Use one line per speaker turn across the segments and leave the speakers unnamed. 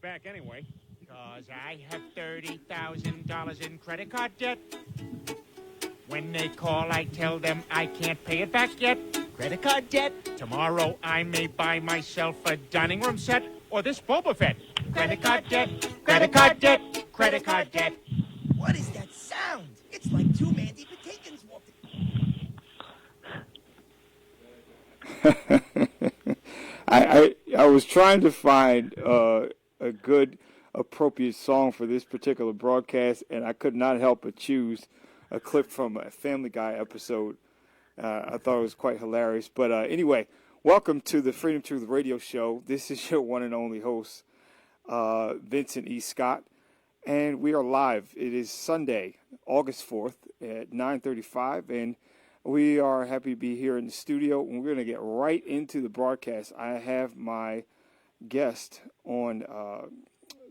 back anyway. Cause I have $30,000 in credit card debt. When they call, I tell them I can't pay it back yet. Credit card debt. Tomorrow I may buy myself a dining room set or this Boba Fett. Credit card debt, credit card debt, credit card debt.
What is that sound? It's like two Mandy Patinkin's walking.
I was trying to find a good, appropriate song for this particular broadcast, and I could not help but choose a clip from a Family Guy episode. I thought it was quite hilarious. But anyway, welcome to the Freedom Truth Radio Show. This is your one and only host, Vincent E. Scott, and we are live. It is Sunday, August 4th at 9:35, and we are happy to be here in the studio, and we're going to get right into the broadcast. I have my guest on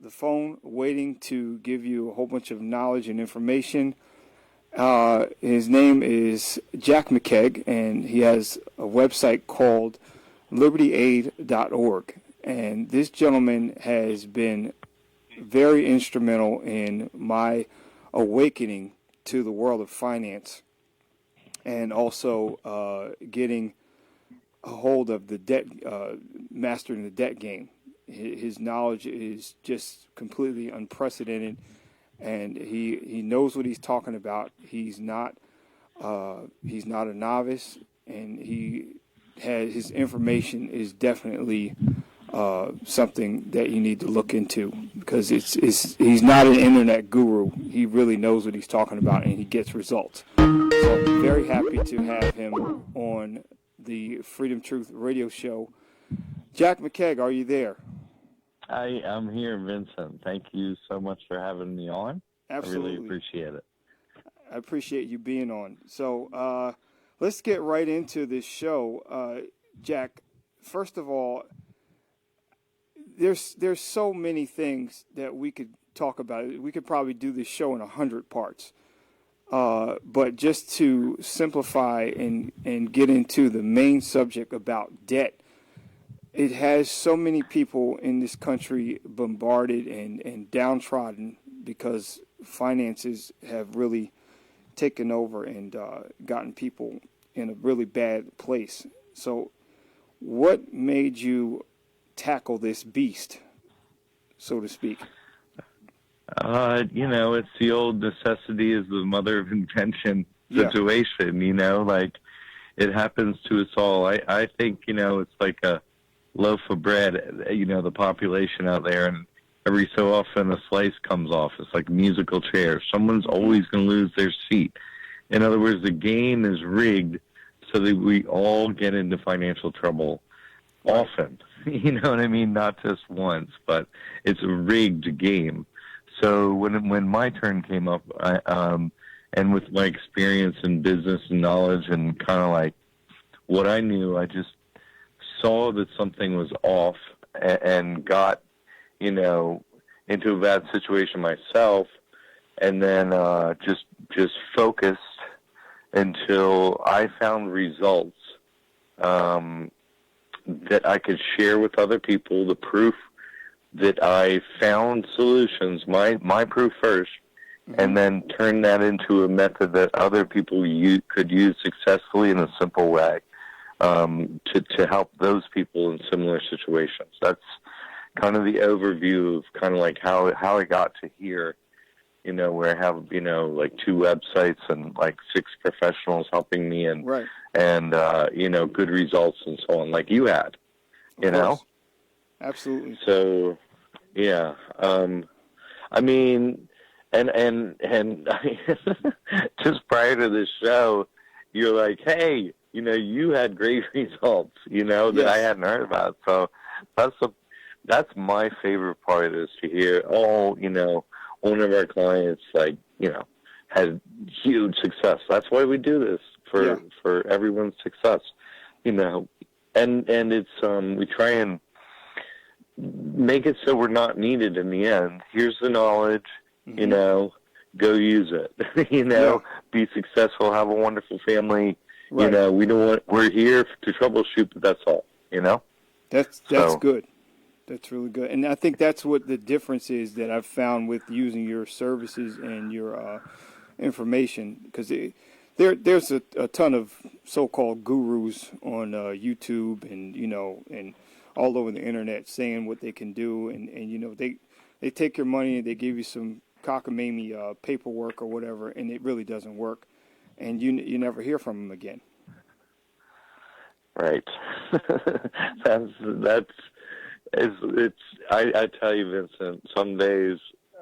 the phone waiting to give you a whole bunch of knowledge and information. His name is Jack McCaig, and he has a website called libertyaid.org. And this gentleman has been very instrumental in my awakening to the world of finance, and also getting a hold of the debt, mastering the debt game. His knowledge is just completely unprecedented, and he knows what he's talking about. He's not a novice, and his information is definitely something that you need to look into, because he's not an internet guru. He really knows what he's talking about, and he gets results. So I'm very happy to have him on the Freedom Truth Radio Show. Jack McCaig, are you there?
I'm here, Vincent. Thank you so much for having me on.
Absolutely.
I really appreciate it.
I appreciate you being on. So let's get right into this show. Jack, first of all, there's so many things that we could talk about. We could probably do this show in 100 parts. But just to simplify and get into the main subject about debt, it has so many people in this country bombarded and downtrodden because finances have really taken over and gotten people in a really bad place. So what made you tackle this beast, so to speak?
It's the old necessity is the mother of invention situation, like it happens to us all. I think, it's like a loaf of bread, the population out there, and every so often a slice comes off. It's like musical chairs. Someone's always going to lose their seat. In other words, the game is rigged so that we all get into financial trouble often. You know what I mean? Not just once, but it's a rigged game. So when my turn came up, and with my experience in business and knowledge and kind of like what I knew, I just saw that something was off and got, into a bad situation myself, and then just focused until I found results that I could share with other people, the proof that I found solutions, my proof first, and then turn that into a method that other people could use successfully in a simple way to help those people in similar situations. That's kind of the overview of kind of like how I got to here, where I have, like 2 websites and like 6 professionals helping me and,
right.
and good results and so on, like you had,
Of course. Absolutely.
So, yeah. I mean, and just prior to this show, you're like, hey, you had great results, that I hadn't heard about. So that's my favorite part, is to hear, one of our clients, like, had huge success. That's why we do this, for everyone's success, and it's, we try and make it so we're not needed in the end. Here's the knowledge, go use it, be successful, have a wonderful family.
Right.
We're here to troubleshoot, but that's all,
That's good. That's really good. And I think that's what the difference is that I've found with using your services and your information, because there's a ton of so-called gurus on YouTube and, and all over the internet saying what they can do. And they take your money and they give you some cockamamie paperwork or whatever, and it really doesn't work. And you never hear from them again.
Right. I tell you, Vincent, some days,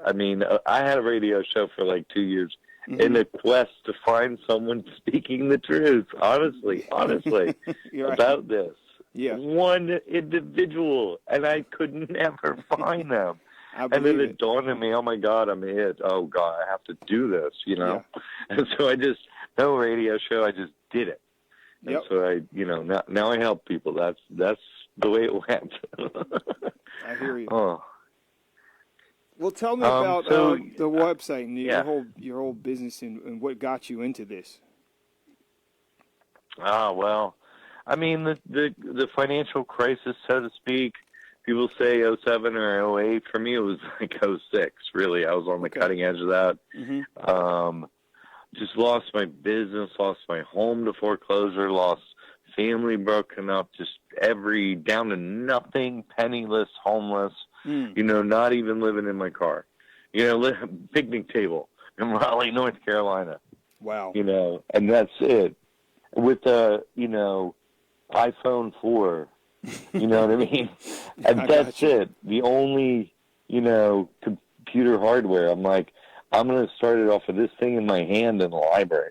I mean, I had a radio show for like 2 years in a quest to find someone speaking the truth, honestly, about this.
Yeah.
One individual, and I could never find them. And then it dawned on me, oh my God, I'm it. Oh God, I have to do this, Yeah. And so no radio show, I just did it. And so now I help people. That's the way it went.
I hear you.
Oh.
Well, tell me about the website and your whole business and what got you into this.
Well, I mean the financial crisis, so to speak. People say 07 or 08. For me, it was like 06. Really, I was on the cutting edge of that. Mm-hmm. Just lost my business, lost my home to foreclosure, lost family broken up, just down to nothing, penniless, homeless, not even living in my car. Picnic table in Raleigh, North Carolina.
Wow.
And that's it. With iPhone 4, you know what I mean? And that's it. The only, computer hardware. I'm like, I'm going to start it off with this thing in my hand in the library.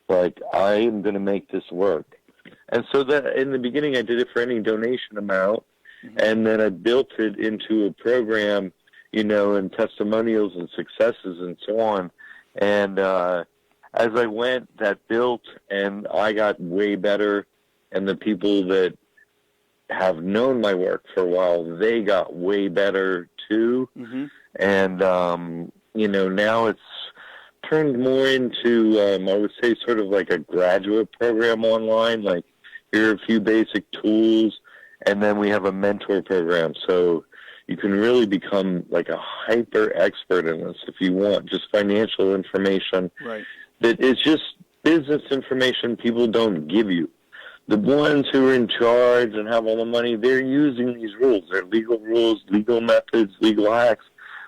Like, I am going to make this work. And so that in the beginning, I did it for any donation amount. Mm-hmm. And then I built it into a program, and testimonials and successes and so on. And as I went, that built, and I got way better. And the people that have known my work for a while, they got way better too. Mm-hmm. And, now it's turned more into, I would say, sort of like a graduate program online. Like, here are a few basic tools, and then we have a mentor program. So you can really become like a hyper expert in this if you want, just financial information. Right. That is just business information people don't give you. The ones who are in charge and have all the money, they're using these rules. They're legal rules, legal methods, legal hacks.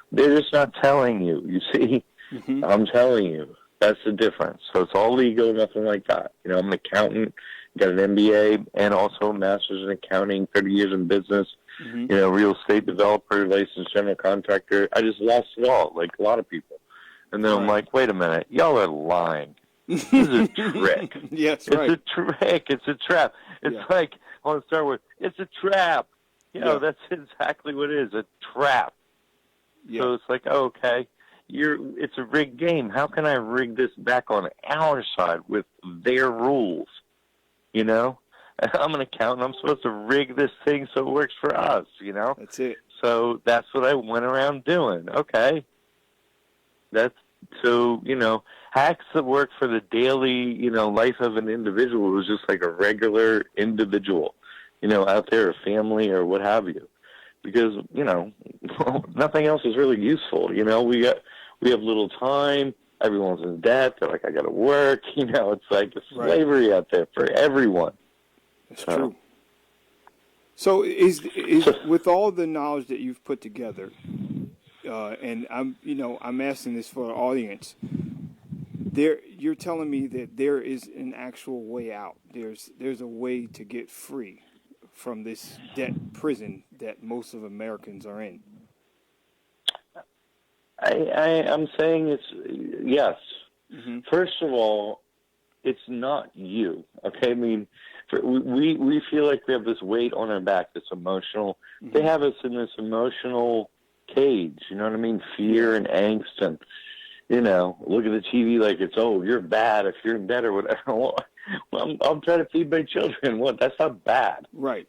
They're just not telling you, you see? Mm-hmm. I'm telling you. That's the difference. So it's all legal, nothing like that. I'm an accountant, got an MBA, and also a master's in accounting, 30 years in business, real estate developer, licensed general contractor. I just lost it all, like a lot of people. And then I'm like, wait a minute, y'all are lying. This is a trick.
Yes,
right. It's a trick. It's a trap. It's like on Star Wars. It's a trap. That's exactly what it is, a trap. Yeah. So it's like, okay, it's a rigged game. How can I rig this back on our side with their rules? I'm an accountant. I'm supposed to rig this thing so it works for us,
That's it.
So that's what I went around doing. Okay. Hacks that work for the daily, life of an individual who's just like a regular individual, out there, a family or what have you. Because, nothing else is really useful. We have little time. Everyone's in debt. They're like, I got to work. It's like a slavery out there for everyone.
That's true. So is with all the knowledge that you've put together, and I'm asking this for our audience, you're telling me that there is an actual way out. There's a way to get free from this debt prison that most of Americans are in.
I'm saying it's yes. Mm-hmm. First of all, it's not you. Okay, I mean, we feel like we have this weight on our back that's emotional. Mm-hmm. They have us in this emotional cage. You know what I mean? Fear and angst, and look at the TV like it's you're bad if you're in debt or whatever. Well, I'm trying to feed my children. What? That's not bad.
Right.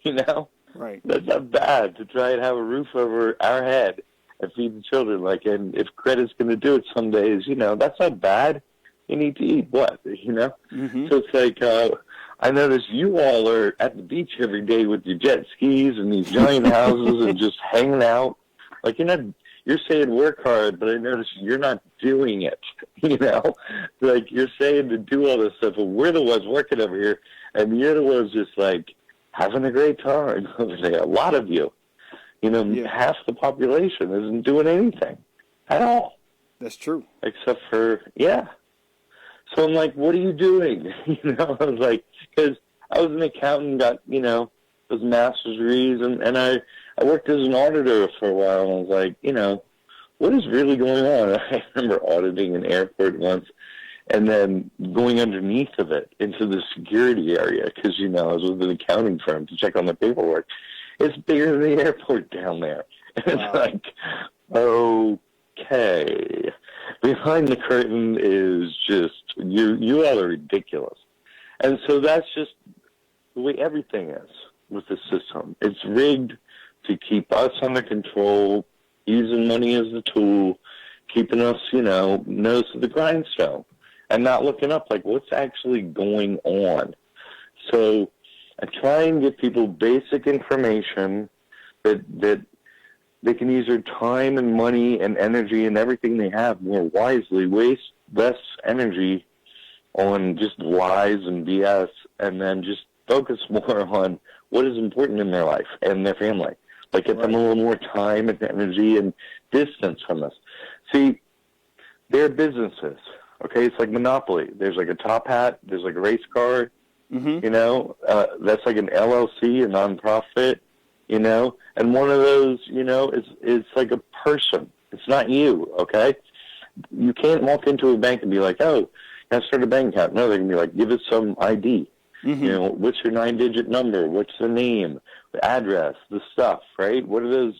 Right.
That's not bad to try and have a roof over our head and feed the children. And if credit's going to do it some days, that's not bad. You need to eat what, Mm-hmm. So it's like, I notice you all are at the beach every day with your jet skis and these giant houses and just hanging out. Like, you're saying work hard, but I notice you're not doing it, Like, you're saying to do all this stuff, and we're the ones working over here, and you're the ones just, like, having a great time over there. A lot of you. Half the population isn't doing anything at all.
That's true.
Except for, So I'm like, what are you doing? I was like, because I was an accountant, got, those master's degrees, and I worked as an auditor for a while, and I was like, what is really going on? I remember auditing an airport once, and then going underneath of it into the security area, because, I was with an accounting firm to check on the paperwork. It's bigger than the airport down there. And
Wow.
It's like, okay. Behind the curtain is just, you all are ridiculous. And so that's just the way everything is with the system. It's rigged to keep us under control, using money as a tool, keeping us, nose to the grindstone, and not looking up like what's actually going on. So I try and give people basic information that they can use their time and money and energy and everything they have more wisely, waste less energy on just lies and BS, and then just focus more on what is important in their life and their family. Like, get them a little more time and energy and distance from us. See, they're businesses, okay? It's like Monopoly. There's like a top hat. There's like a race car, that's like an LLC, a nonprofit, and one of those, is like a person. It's not you, okay? You can't walk into a bank and be like, oh, can I start a bank account? No, they're going to be like, give us some ID. What's your 9-digit number? What's the name, the address, the stuff, right? What are those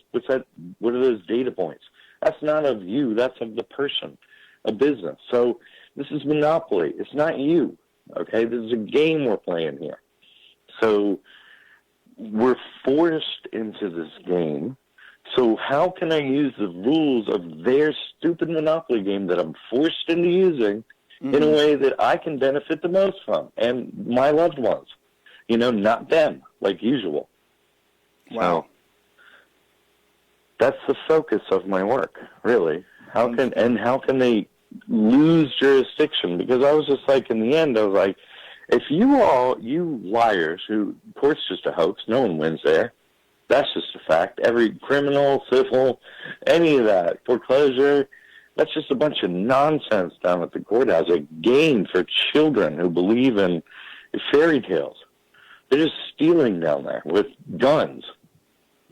data points? That's not of you. That's of the person, a business. So this is Monopoly. It's not you, okay? This is a game we're playing here. So we're forced into this game. So how can I use the rules of their stupid Monopoly game that I'm forced into using in a way that I can benefit the most from, and my loved ones, not them, like usual.
Wow.
So that's the focus of my work, really. How can they lose jurisdiction? Because I was just like, in the end, I was like, if you liars, who, of course, just a hoax, no one wins there. That's just a fact. Every criminal, civil, any of that, foreclosure, that's just a bunch of nonsense down at the courthouse, a game for children who believe in fairy tales. They're just stealing down there with guns,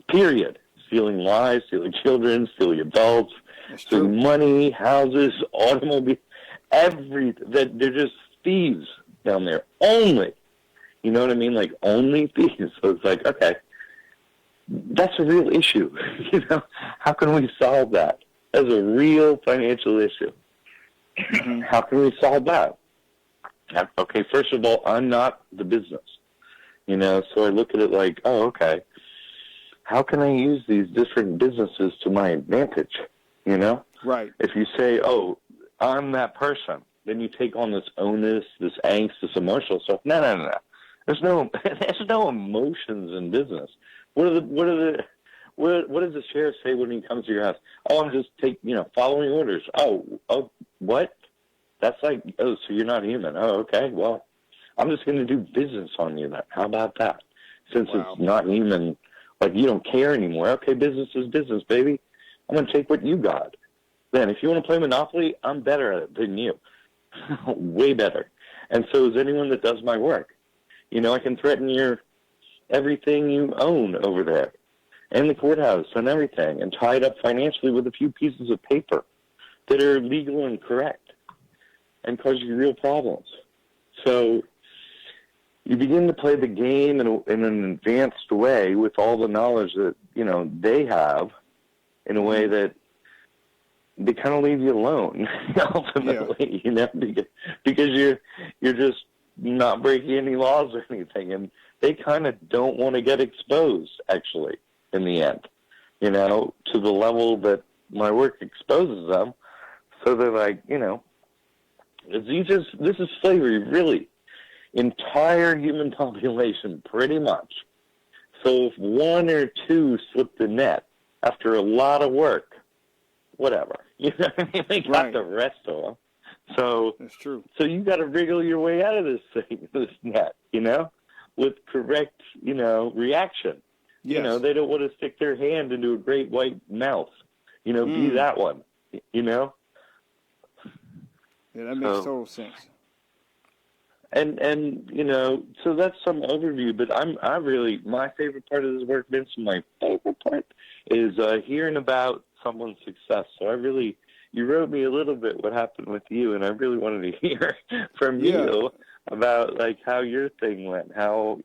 period. Stealing lives, stealing children, stealing adults, stealing money, houses, automobiles, everything. They're just thieves down there. Only. You know what I mean? Like, only thieves. So it's like, okay, that's a real issue. How can we solve that? That's a real financial issue. How can we solve that? Okay, first of all, I'm not the business. So I look at it like, oh, okay, how can I use these different businesses to my advantage?
Right.
If you say, oh, I'm that person, then you take on this onus, this angst, this emotional stuff. No. There's no emotions in business. What does the sheriff say when he comes to your house? Oh, I'm just following orders. Oh, what? That's like, oh, so you're not human. Oh, okay. Well, I'm just going to do business on you then. How about that? Since it's not human, like you don't care anymore. Okay, business is business, baby. I'm going to take what you got. Then if you want to play Monopoly, I'm better at it than you. Way better. And so is anyone that does my work. I can threaten everything you own over there and the courthouse and everything, and tie it up financially with a few pieces of paper that are legal and correct and cause you real problems. So you begin to play the game in an advanced way with all the knowledge that, they have, in a way that they kind of leave you alone, ultimately, because you're just not breaking any laws or anything, and they kind of don't want to get exposed, actually, in the end, to the level that my work exposes them. So they're like, this is slavery, really. entire human population, pretty much. So if one or two slip the net after a lot of work, whatever. You know what I mean? They got the rest of them. So
that's true.
So you got to wriggle your way out of this thing, this net, with correct, reaction.
Yes.
They don't want to stick their hand into a great white mouth. Be that one.
Yeah, that makes total sense.
And so that's some overview. But my favorite part of this work, Vince, my favorite part is hearing about someone's success. So you wrote me a little bit what happened with you, and I really wanted to hear from you about like how your thing went, how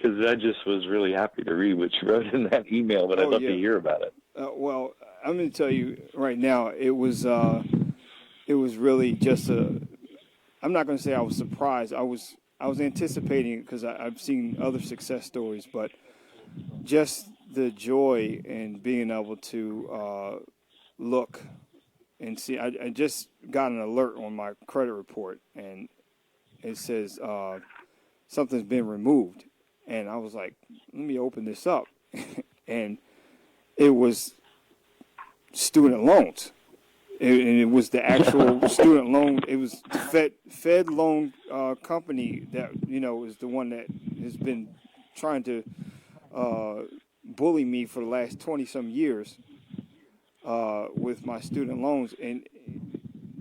because I just was really happy to read what you wrote in that email, but I'd love to hear about it.
Well, I'm going to tell you right now, it was really just I'm not going to say I was surprised. I was anticipating it because I've seen other success stories, but just the joy in being able to look and see. I just got an alert on my credit report, and it says something's been removed. And I was like, let me open this up. And it was student loans. And it was the actual student loan. It was the Fed loan company that, is the one that has been trying to bully me for the last 20-some years with my student loans. And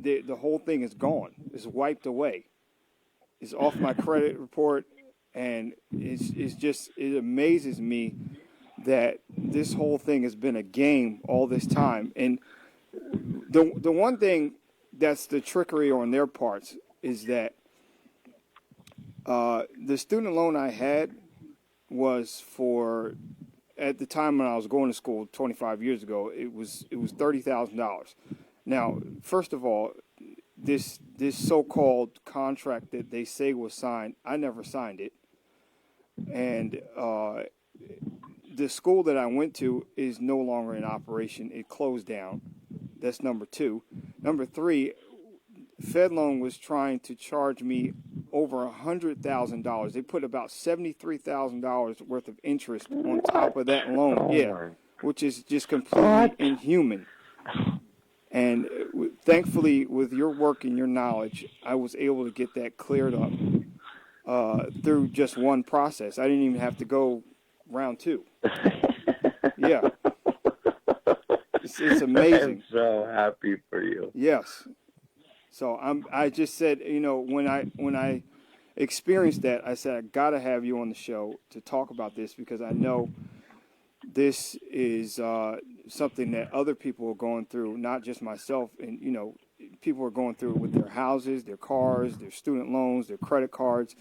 the whole thing is gone. It's wiped away. It's off my credit report. And it amazes me that this whole thing has been a game all this time. And the one thing that's the trickery on their parts is that the student loan I had was for, at the time when I was going to school 25 years ago, it was $30,000. Now, first of all, this so-called contract that they say was signed, I never signed it. And the school that I went to is no longer in operation. It closed down. That's number two. Number three, FedLoan was trying to charge me over $100,000. They put about $73,000 worth of interest on top of that loan. Which is just completely inhuman. And thankfully, with your work and your knowledge, I was able to get that cleared up through just one process. I didn't even have to go round two. Yeah. It's amazing.
I'm so happy for you.
Yes. So I just said, when I experienced that, I said, I got to have you on the show to talk about this because I know this is something that other people are going through, not just myself. And, people are going through it with their houses, their cars, their student loans, their credit cards,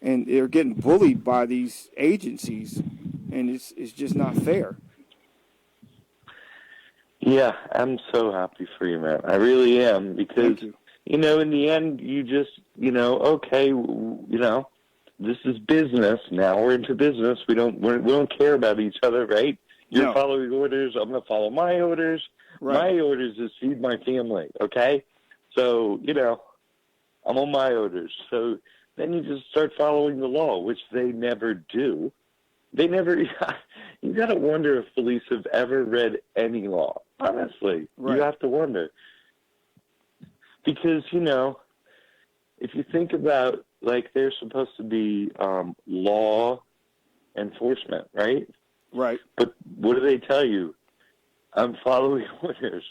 and they're getting bullied by these agencies, and it's just not fair. Yeah,
I'm so happy for you, man. I really am, because, in the end, you just, okay, this is business. Now we're into business. We don't care about each other, right? You're following orders. I'm going to follow my orders. Right. My orders is feed my family, okay? So, I'm on my orders. So then you just start following the law, which they never do. They never, you got to wonder if police have ever read any law, honestly. Right. You have to wonder. Because, if you think about, there's supposed to be law enforcement, right?
Right.
But what do they tell you? I'm following orders.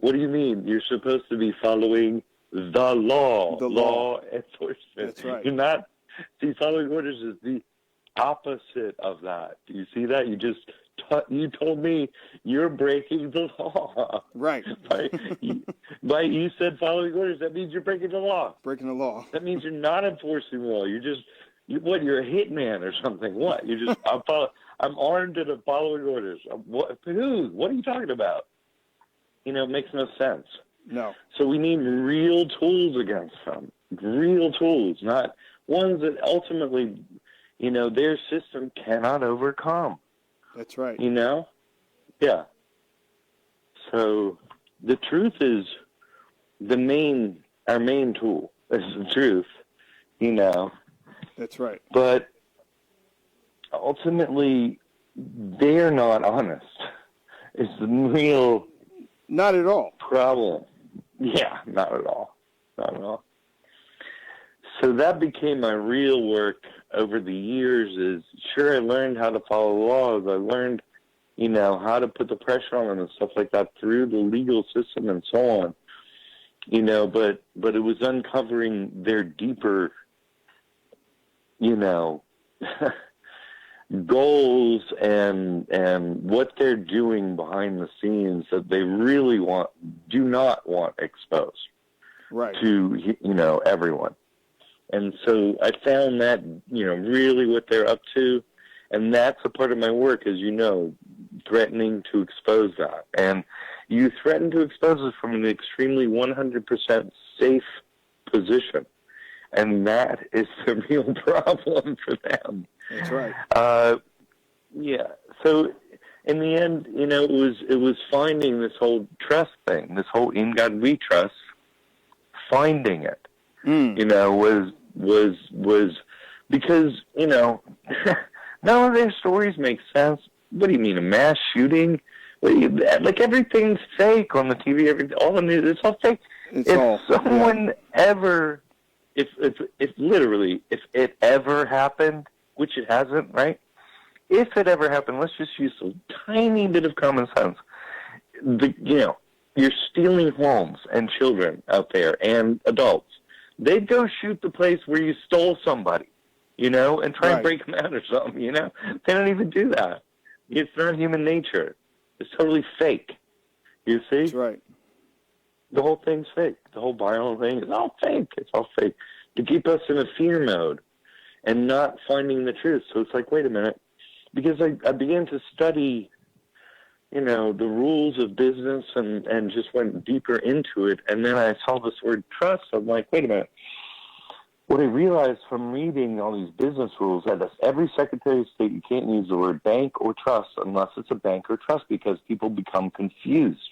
What do you mean? You're supposed to be following the law. The law enforcement.
That's right.
You're not. See, following orders is the opposite of that. Do you see that? You told me you're breaking the law.
Right.
You said following orders. That means you're breaking the law.
Breaking the law.
That means you're not enforcing the law. You're a hitman or something. What? I'm armed and I'm following orders. Who? What are you talking about? It makes no sense.
No.
So we need real tools against them. Real tools, not ones that ultimately, their system cannot overcome.
That's right.
Yeah. So the truth is our main tool is the truth. you know.
That's right.
But ultimately, they're not honest. It's the real
Not at all.
problem. Yeah, not at all. Not at all. So that became my real work over the years is, sure, I learned how to follow laws. I learned, you know, how to put the pressure on them and stuff like that through the legal system and so on. You know, but it was uncovering their deeper, you know, goals and what they're doing behind the scenes that they really do not want exposed to, you know, everyone. And so I found that, you know, really what they're up to. And that's a part of my work, as you know, threatening to expose that. And you threaten to expose it from an extremely 100% safe position. And that is the real problem for them.
That's right.
Yeah. So in the end, you know, it was finding this whole trust thing, this whole in God we trust, finding it. You know, was because, you know, none of their stories make sense. What do you mean, a mass shooting? Like everything's fake on the TV. All the news, it's all fake. If someone ever, if literally, if it ever happened, which it hasn't, right? If it ever happened, let's just use a tiny bit of common sense. You know, you're stealing homes and children out there and adults. They'd go shoot the place where you stole somebody, you know, and try and break them out or something, you know. They don't even do that. It's not human nature. It's totally fake. You see?
That's right.
The whole thing's fake. The whole violent thing is all fake. It's all fake. To keep us in a fear mode and not finding the truth. So it's like, wait a minute. Because I began to study, you know, the rules of business and just went deeper into it. And then I saw this word trust. I'm like, wait a minute. What I realized from reading all these business rules that every Secretary of State, you can't use the word bank or trust unless it's a bank or trust because people become confused.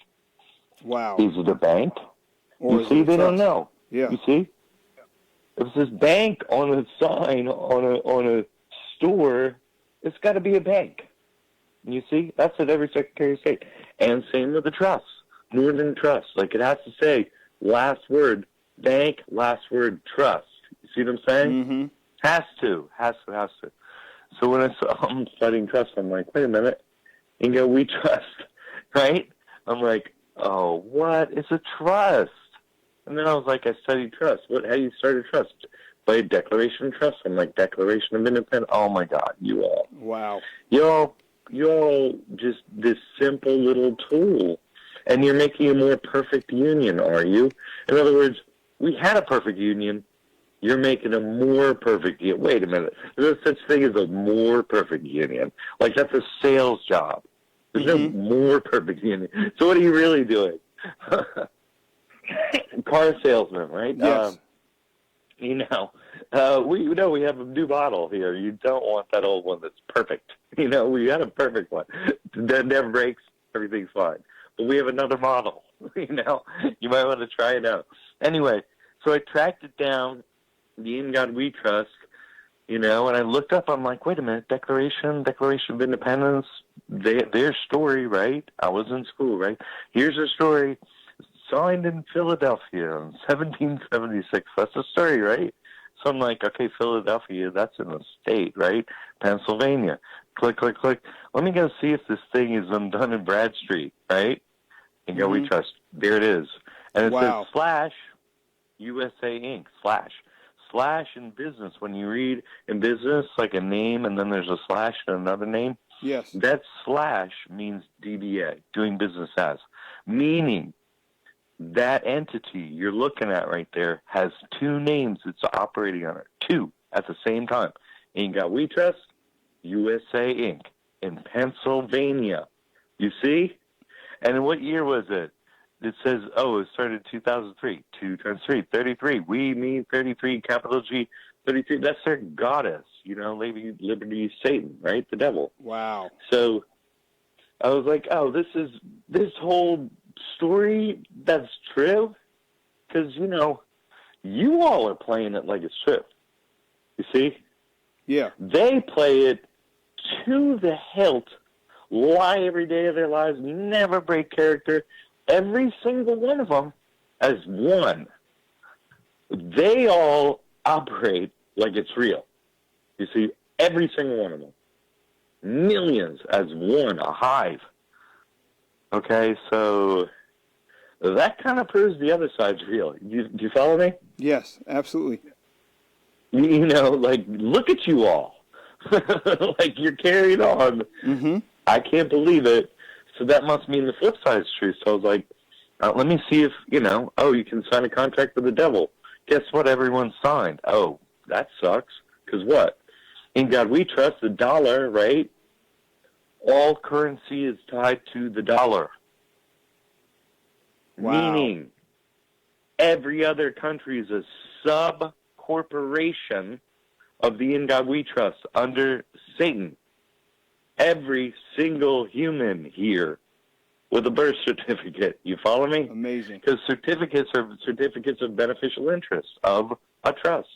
Wow.
Is it a bank?
Or
you see, they don't know.
Yeah.
You see? If it says bank on a sign on a store, it's got to be a bank. You see? That's what every Secretary of State. And same with the trust. Northern Trust. Like it has to say last word bank, last word trust. You see what I'm saying?
Mm-hmm.
Has to. So when I saw I'm studying trust, I'm like, wait a minute. You go, we trust, right? I'm like, oh, what? It's a trust. And then I was like, I studied trust. How do you start a trust? By a declaration of trust. I'm like, Declaration of Independence. Oh, my God, you all.
Wow.
You all just this simple little tool. And you're making a more perfect union, are you? In other words, we had a perfect union. You're making a more perfect union. Wait a minute. There's no such thing as a more perfect union. Like, that's a sales job. There's no more perfect union. So what are you really doing? Car salesman, right?
Yes.
You know, we have a new model here. You don't want that old one that's perfect. You know, we had a perfect one that never breaks. Everything's fine. But we have another model. You know, you might want to try it out. Anyway, so I tracked it down, the In God We Trust, you know, and I looked up. I'm like, wait a minute, Declaration of Independence, their story, right? I was in school, right? Here's their story. Signed in Philadelphia in 1776. That's the story, right? So I'm like, okay, Philadelphia, that's in the state, right? Pennsylvania. Click, click, click. Let me go see if this thing is undone in Bradstreet, right? And go, we trust. There it is. And it says / USA Inc. / in business. When you read in business, like a name and then there's a slash and another name.
Yes.
That / means DBA, doing business as. Meaning, that entity you're looking at right there has two names it's operating under. Two at the same time. And you got We Trust, USA Inc. in Pennsylvania. You see? And what year was it? It says, it started in 2003. 2 times 3, 33. We mean 33, capital G, 33. That's their goddess, you know, Lady Liberty, Satan, right? The devil.
Wow.
So I was like, this whole story, that's true? Because, you know, you all are playing it like it's true. You see?
Yeah.
They play it to the hilt, lie every day of their lives, never break character, every single one of them as one. They all operate like it's real. You see, every single one of them. Millions as one, a hive. Okay, so that kind of proves the other side's real. Do you follow me?
Yes, absolutely.
You know, like, look at you all. Like, you're carried on.
Mm-hmm.
I can't believe it. So that must mean the flip side is true. So I was like, let me see if, you can sign a contract with the devil. Guess what? Everyone signed. Oh, that sucks. Because what? In God we trust, the dollar, right? All currency is tied to the dollar.
Wow.
Meaning, every other country is a sub-corporation of the In God We Trust under Satan. Every single human here with a birth certificate. You follow me?
Amazing.
Because certificates are certificates of beneficial interest of a trust.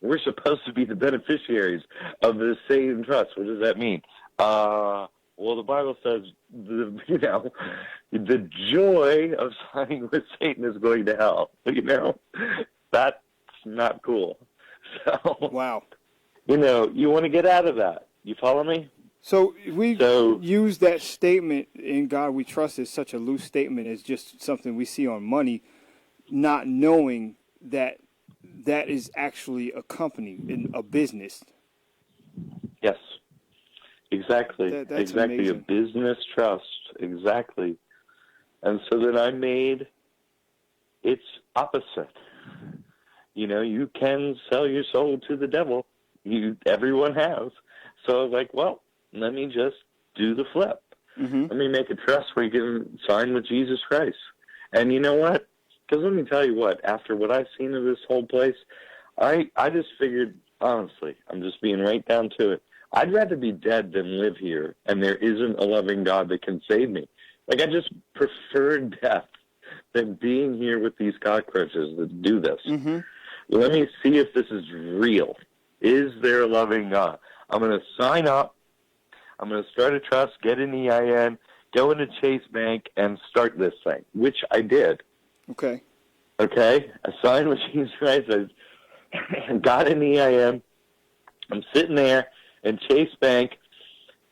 We're supposed to be the beneficiaries of the same trust. What does that mean? Well, the Bible says, the joy of signing with Satan is going to hell. That's not cool. So,
wow.
You want to get out of that. You follow me?
So we use that statement, in God we trust, as such a loose statement, as just something we see on money, not knowing that that is actually a company, a business.
Yes, exactly.
That's
exactly,
amazing.
A business trust, exactly. And so then I made its opposite. You can sell your soul to the devil. Everyone has. So I was like, well, let me just do the flip.
Mm-hmm.
Let me make a trust where you can sign with Jesus Christ. And you know what? Because let me tell you what, after what I've seen of this whole place, I just figured, honestly, I'm just being right down to it, I'd rather be dead than live here, and there isn't a loving God that can save me. Like, I just prefer death than being here with these cockroaches that do this.
Mm-hmm.
Let me see if this is real. Is there a loving God? I'm going to sign up. I'm going to start a trust, get an EIN, go into Chase Bank, and start this thing, which I did.
Okay.
Okay? I signed with Jesus Christ. I got an EIN. I'm sitting there in Chase Bank,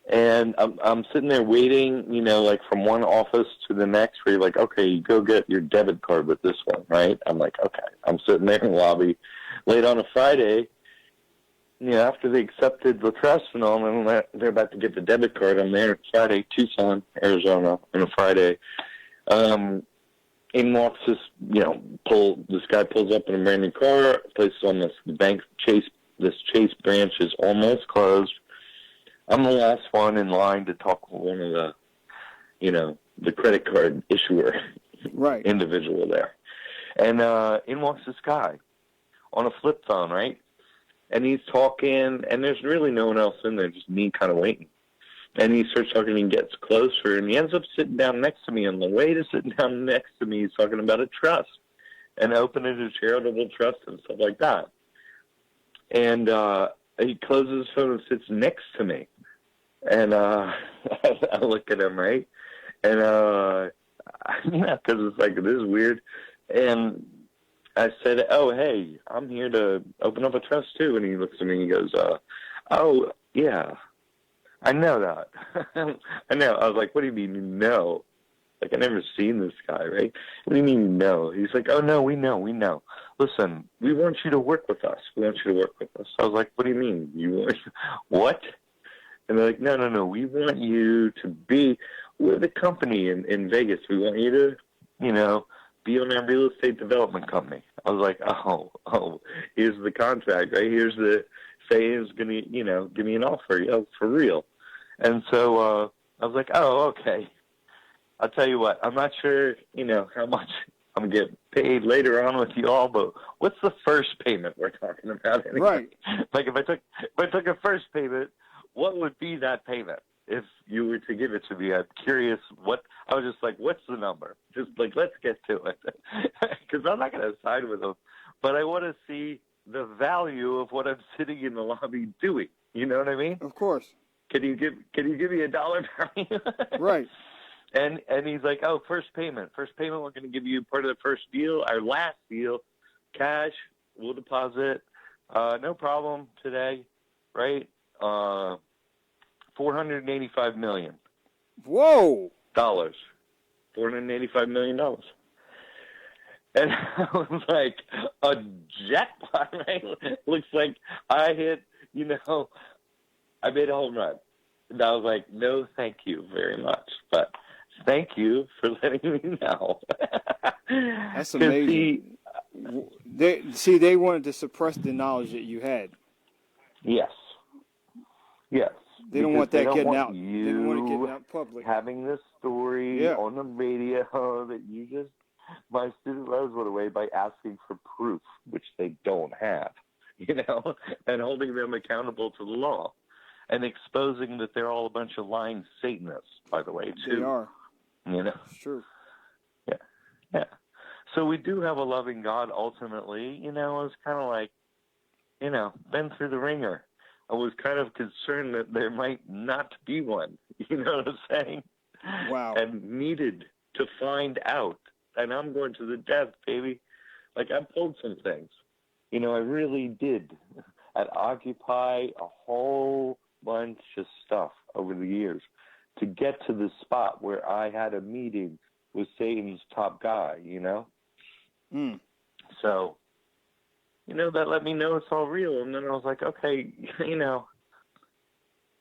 and I'm sitting there waiting, like from one office to the next, where you're like, okay, you go get your debit card with this one, right? I'm like, okay. I'm sitting there in the lobby late on a Friday, after they accepted the trust and all, and they're about to get the debit card. I'm there Friday, Tucson, Arizona, on a Friday. In walks this, this guy pulls up in a brand new car, places on this bank, this Chase branch is almost closed. I'm the last one in line to talk with one of the, the credit card issuer
right.
individual there. And in walks this guy on a flip phone, right? And he's talking, and there's really no one else in there, just me kind of waiting. And he starts talking and gets closer, and he ends up sitting down next to me. On the way to sitting down next to me, he's talking about a trust and opening a charitable trust and stuff like that. And he closes his phone and sits next to me. And I look at him, right? And, because it's like, this is weird. And I said, oh, hey, I'm here to open up a trust, too. And he looks at me and he goes, oh, yeah, I know that. I know. I was like, what do you mean you know? Like, I never seen this guy, right? What do you mean you know? He's like, oh, no, we know. Listen, we want you to work with us. We want you to work with us. I was like, what do you mean? You want what? And they're like, no, we want you to be with a company in Vegas. We want you to, be on our real estate development company. I was like, oh, here's the contract, right? Here's the say is going to, give me an offer, for real. And so I was like, oh, okay. I'll tell you what, I'm not sure, how much I'm going to get paid later on with you all, but what's the first payment we're talking about anyway?
Right.
Like if I took a first payment, what would be that payment if you were to give it to me? I'm curious I was just like, what's the number? Just like, let's get to it. Because I'm not going to side with them. But I want to see the value of what what I'm sitting in the lobby doing. You know what I mean?
Of course.
Can you give me $1, Barry?
Right.
And he's like, oh, first payment. First payment, we're going to give you part of the first deal, our last deal, cash. We'll deposit. No problem today, right? $485 million.
Whoa.
$485 million. And I was like, a jackpot, right? Looks like I hit, I made a home run. And I was like, no, thank you very much. But thank you for letting me know.
That's amazing. They wanted to suppress the knowledge that you had.
Yes. Yes.
They don't want that getting out.
They
don't want it getting out public.
Having this story on the radio that you just, my student loans went away by asking for proof, which they don't have, and holding them accountable to the law and exposing that they're all a bunch of lying Satanists, by the way, too.
They are.
It's
true.
Yeah. Yeah. So we do have a loving God ultimately. I was kind of like, been through the ringer. I was kind of concerned that there might not be one. You know what I'm saying?
Wow.
And needed to find out. And I'm going to the death, baby. Like, I pulled some things. I really did. I'd occupy a whole bunch of stuff over the years to get to the spot where I had a meeting with Satan's top guy, So, that let me know it's all real. And then I was like, okay,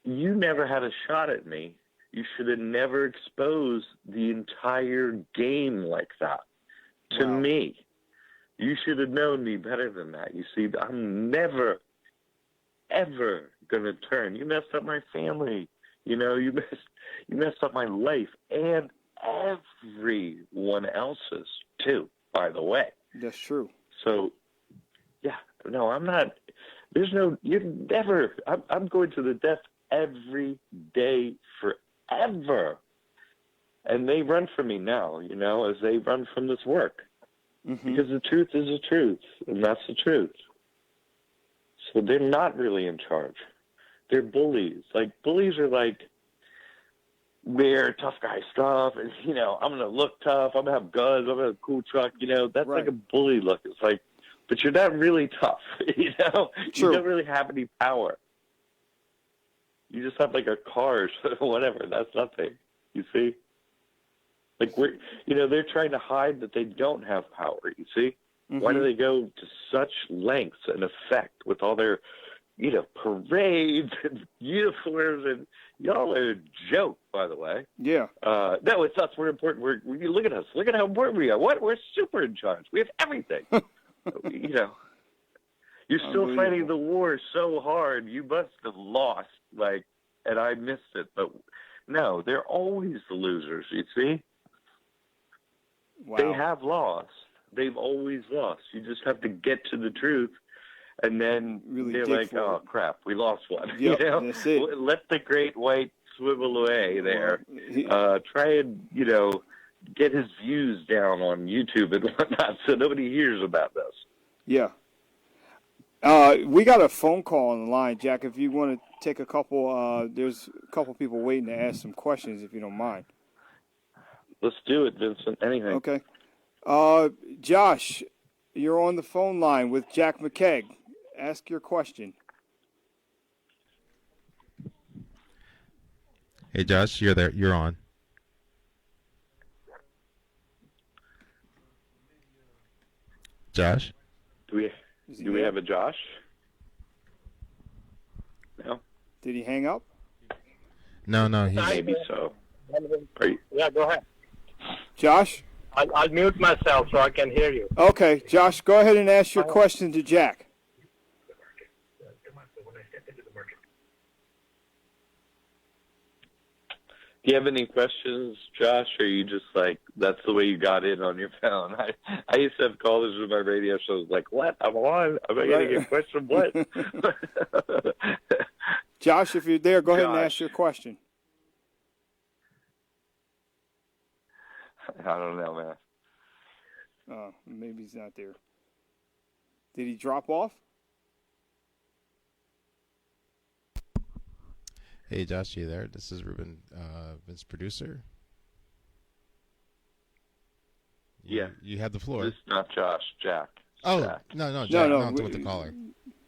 you never had a shot at me. You should have never exposed the entire game like that to me. You should have known me better than that. You see, I'm never, ever going to turn. You messed up my family. You messed up my life and everyone else's too, by the way.
That's true.
So, yeah, no, I'm not. I'm going to the death every day forever. And they run from me now, as they run from this work. Mm-hmm. Because the truth is the truth, and that's the truth. So they're not really in charge. They're bullies. Like, bullies are like, wear tough guy stuff, and, I'm going to look tough, I'm going to have guns, I'm going to have a cool truck, that's like a bully look. It's like, but you're not really tough, You don't really have any power. You just have like a car or whatever. That's nothing. You see? Like they're trying to hide that they don't have power. You see? Mm-hmm. Why do they go to such lengths and effect with all their, parades and uniforms? And y'all are a joke, by the way.
Yeah.
No, it's us. We're important. Look at us. Look at how important we are. What? We're super in charge. We have everything. You're still fighting the war so hard. You must have lost, and I missed it. But no, they're always the losers, you see? Wow. They have lost. They've always lost. You just have to get to the truth, and then they're like, oh, crap, we lost one.
Yep, that's it.
Let the great white swivel away there. Try and, get his views down on YouTube and whatnot so nobody hears about this.
Yeah. We got a phone call on the line, Jack. If you want to take a couple, there's a couple people waiting to ask some questions, if you don't mind.
Let's do it, Vincent. Anything.
Okay. Josh, you're on the phone line with Jack McCaig. Ask your question.
Hey, Josh, you're there. You're on. Josh?
Do we have a Josh? No.
Did he hang up?
No.
Maybe so.
Yeah, go ahead.
Josh?
I'll mute myself so I can hear you.
Okay, Josh, go ahead and ask your question to Jack.
Do you have any questions, Josh, or are you just like, that's the way you got in on your phone? I used to have callers with my radio shows like, what? I'm on? Am I going to get a question? What?
Josh, if you're there, go ahead and ask your question.
I don't know, man.
Oh, maybe he's not there. Did he drop off?
Hey, Josh, you there? This is Ruben, Vince producer. You have the floor.
This is not Josh, Jack.
Oh,
Jack.
no, Jack.
No,
No, with the caller.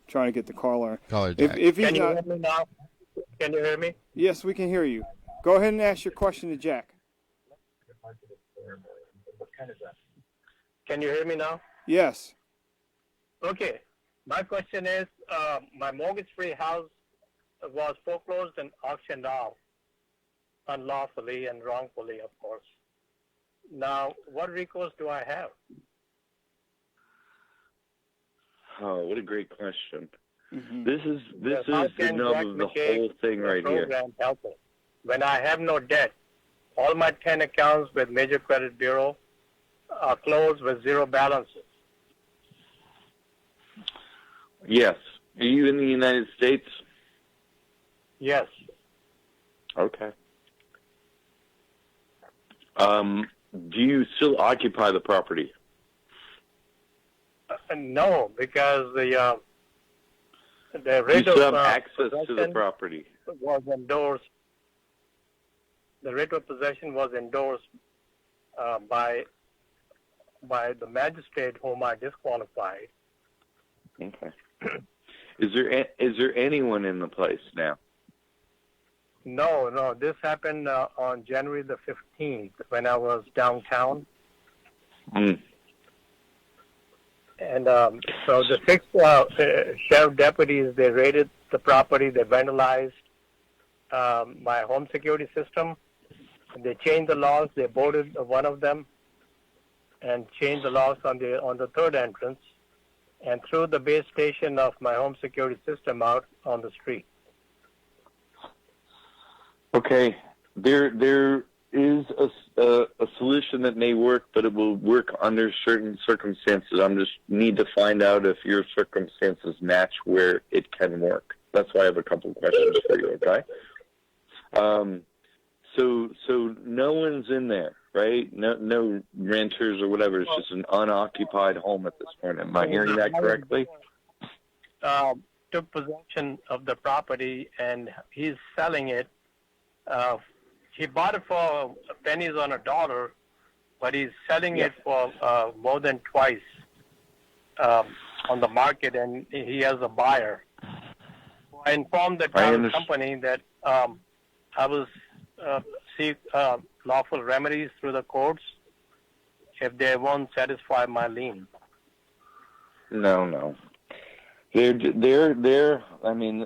Trying to get the caller.
Caller, Jack.
If he's
Can you
not,
hear me now? Can you hear me?
yes, we can hear you. Go ahead and ask your question to Jack.
Can you hear me now?
Yes.
Okay. My question is, my mortgage-free house was foreclosed and auctioned off unlawfully and wrongfully, of course. Now, what recourse do I have?
Oh, what a great question.
Mm-hmm.
This is
How
the
can
nub
Jack
of the
McCaig,
whole thing
the
right here.
program, help me? When I have no debt, all my 10 accounts with Major Credit Bureau are closed with zero balances.
Yes. Are you in the United States?
Yes.
Okay. Do you still occupy the property?
No, because the
You
rate
still
of
have access to the
possession
property.
was endorsed. The rate of possession was endorsed by the magistrate whom I disqualified.
Okay. Is there anyone in the place now?
No. This happened on January the 15th when I was downtown.
Mm.
And so the 6 sheriff deputies, they raided the property. They vandalized my home security system. They changed the locks. They boarded one of them and changed the locks on the third entrance and threw the base station of my home security system out on the street.
Okay. There is a solution that may work, but it will work under certain circumstances. I just need to find out if your circumstances match where it can work. That's why I have a couple of questions for you, okay? So no one's in there, right? No renters or whatever. It's just an unoccupied home at this point. Am I hearing that correctly?
Took possession of the property, and he's selling it. He bought it for pennies on a dollar, but he's selling it for more than twice on the market, and he has a buyer. I informed the title company that I will seek lawful remedies through the courts if they won't satisfy my lien.
No. They're. I mean,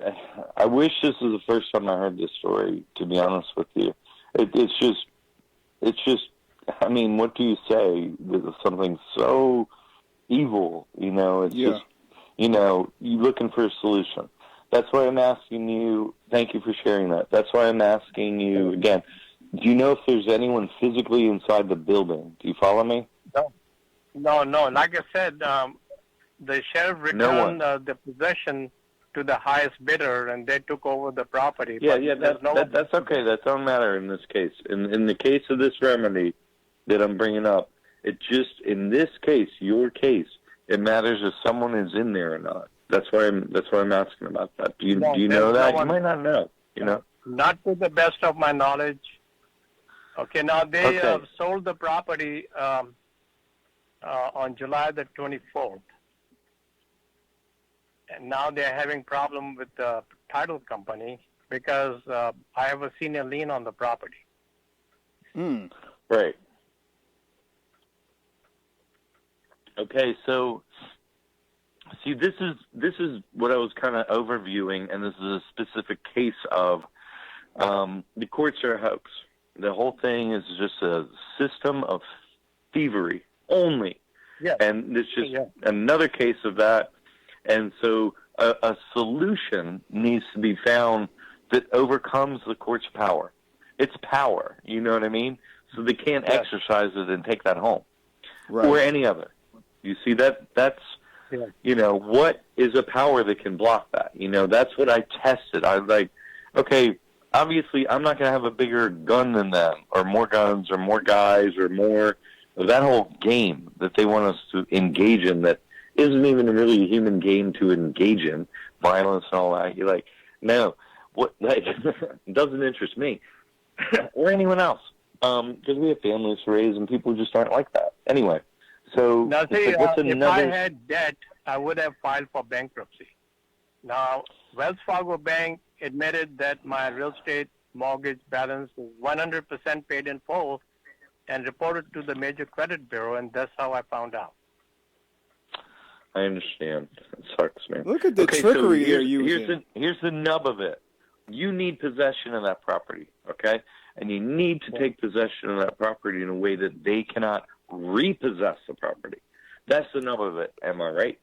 I wish this was the first time I heard this story. To be honest with you, it's just. I mean, what do you say with something so evil? It's just. You're looking for a solution. That's why I'm asking you. Thank you for sharing that. That's why I'm asking you again. Do you know if there's anyone physically inside the building? Do you follow me?
No. Like I said, the sheriff returned the possession to the highest bidder, and they took over the property.
That's okay. That don't matter in this case. In the case of this remedy that I'm bringing up, it just in this case, your case, it matters if someone is in there or not. That's why I'm asking about that. Do you know that? You might not know.
Not to the best of my knowledge. Okay. Now they sold the property on July the 24th. And now they're having problem with the title company because I have a senior lien on the property.
Right. Okay, so see, this is what I was kind of overviewing, and this is a specific case of the courts are a hoax. The whole thing is just a system of thievery only.
Yeah.
And it's just another case of that. And so a solution needs to be found that overcomes the court's power. It's power, you know what I mean? So they can't exercise it and take that home. Right. Or any other. You see, that's, what is a power that can block that? That's what I tested. I was like, okay, obviously I'm not going to have a bigger gun than them, or more guns, or more guys, or more of that whole game that they want us to engage in that isn't even really a human game to engage in, violence and all that. You're like, no, What, like, it doesn't interest me or anyone else. Because we have families to raise and people just aren't like that. Anyway, so
now, see,
like, what's
if
another...
I had debt, I would have filed for bankruptcy. Now, Wells Fargo Bank admitted that my real estate mortgage balance is 100% paid in full and reported to the major credit bureau, and that's how I found out.
I understand. It sucks, man.
Look at the trickery they're using.
Here's the nub of it. You need possession of that property, okay? And you need to take possession of that property in a way that they cannot repossess the property. That's the nub of it. Am I right?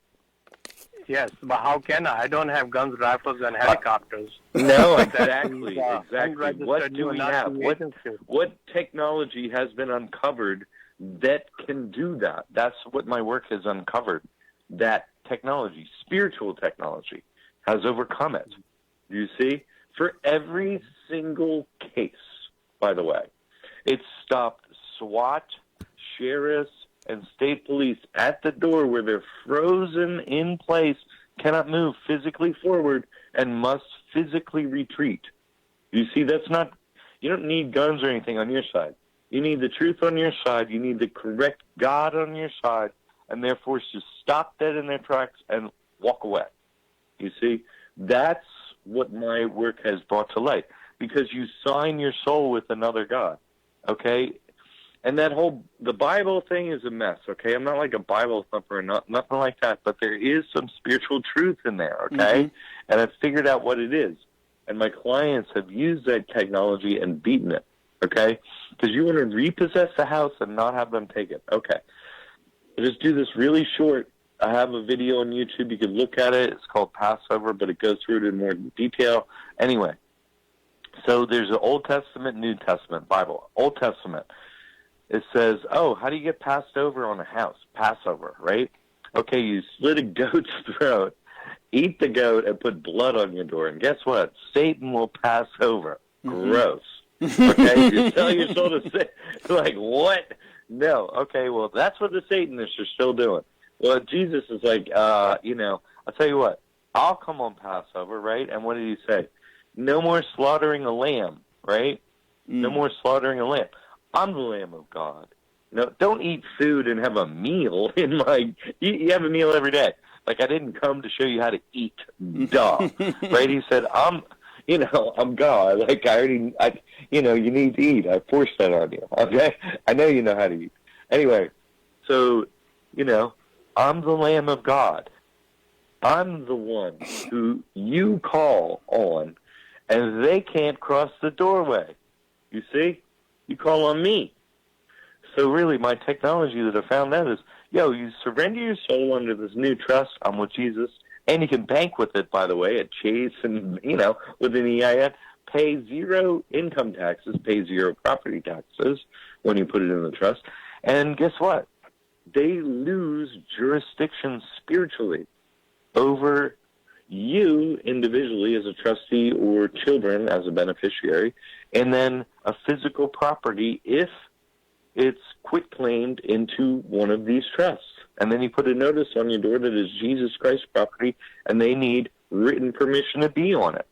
Yes, but how can I? I don't have guns, rifles, and helicopters.
No, exactly. Exactly.
What
What do we have? What technology has been uncovered that can do that? That's what my work has uncovered. That technology, spiritual technology, has overcome it. You see? For every single case, by the way, it stopped SWAT, sheriffs, and state police at the door where they're frozen in place, cannot move physically forward, and must physically retreat. You see, that's not, you don't need guns or anything on your side. You need the truth on your side. You need the correct God on your side, and they're forced to stop dead in their tracks and walk away. You see, that's what my work has brought to light, because you sign your soul with another God, okay? And that whole, the Bible thing is a mess, okay? I'm not like a Bible thumper, nothing like that, but there is some spiritual truth in there, okay? And I've figured out what it is. And my clients have used that technology and beaten it, okay? Because you want to repossess the house and not have them take it. Okay. I'll just do this really short. I have a video on YouTube. You can look at it. It's called Passover, but it goes through it in more detail. Anyway, so there's an Old Testament, New Testament Bible. Old Testament, it says, oh, how do you get passed over on a house? Passover, right? Okay, you slit a goat's throat, eat the goat, and put blood on your door. And guess what? Satan will pass over. Gross. Okay, you tell your soul to say, like, what? No. Okay, well, that's what the Satanists are still doing. Well, Jesus is like, you know, I'll tell you what, I'll come on Passover, right? And what did he say? No more slaughtering a lamb, right? No more slaughtering a lamb. I'm the Lamb of God. No, don't eat food and have a meal in my, you have a meal every day. Like, I didn't come to show you how to eat, duh. Right? He said, I'm God. Like, you know, you need to eat. I forced that on you, okay? I know you know how to eat. Anyway, so, you know, I'm the Lamb of God. I'm the one who you call on, and they can't cross the doorway. You see? You call on me. So really, my technology that I found out is, you surrender your soul under this new trust. I'm with Jesus. And you can bank with it, by the way, at Chase and, you know, with an EIN. Pay 0 income taxes, pay 0 property taxes when you put it in the trust. And guess what? They lose jurisdiction spiritually over you individually as a trustee or children as a beneficiary, and then a physical property if it's quitclaimed into one of these trusts. And then you put a notice on your door that is Jesus Christ property, and they need written permission to be on it.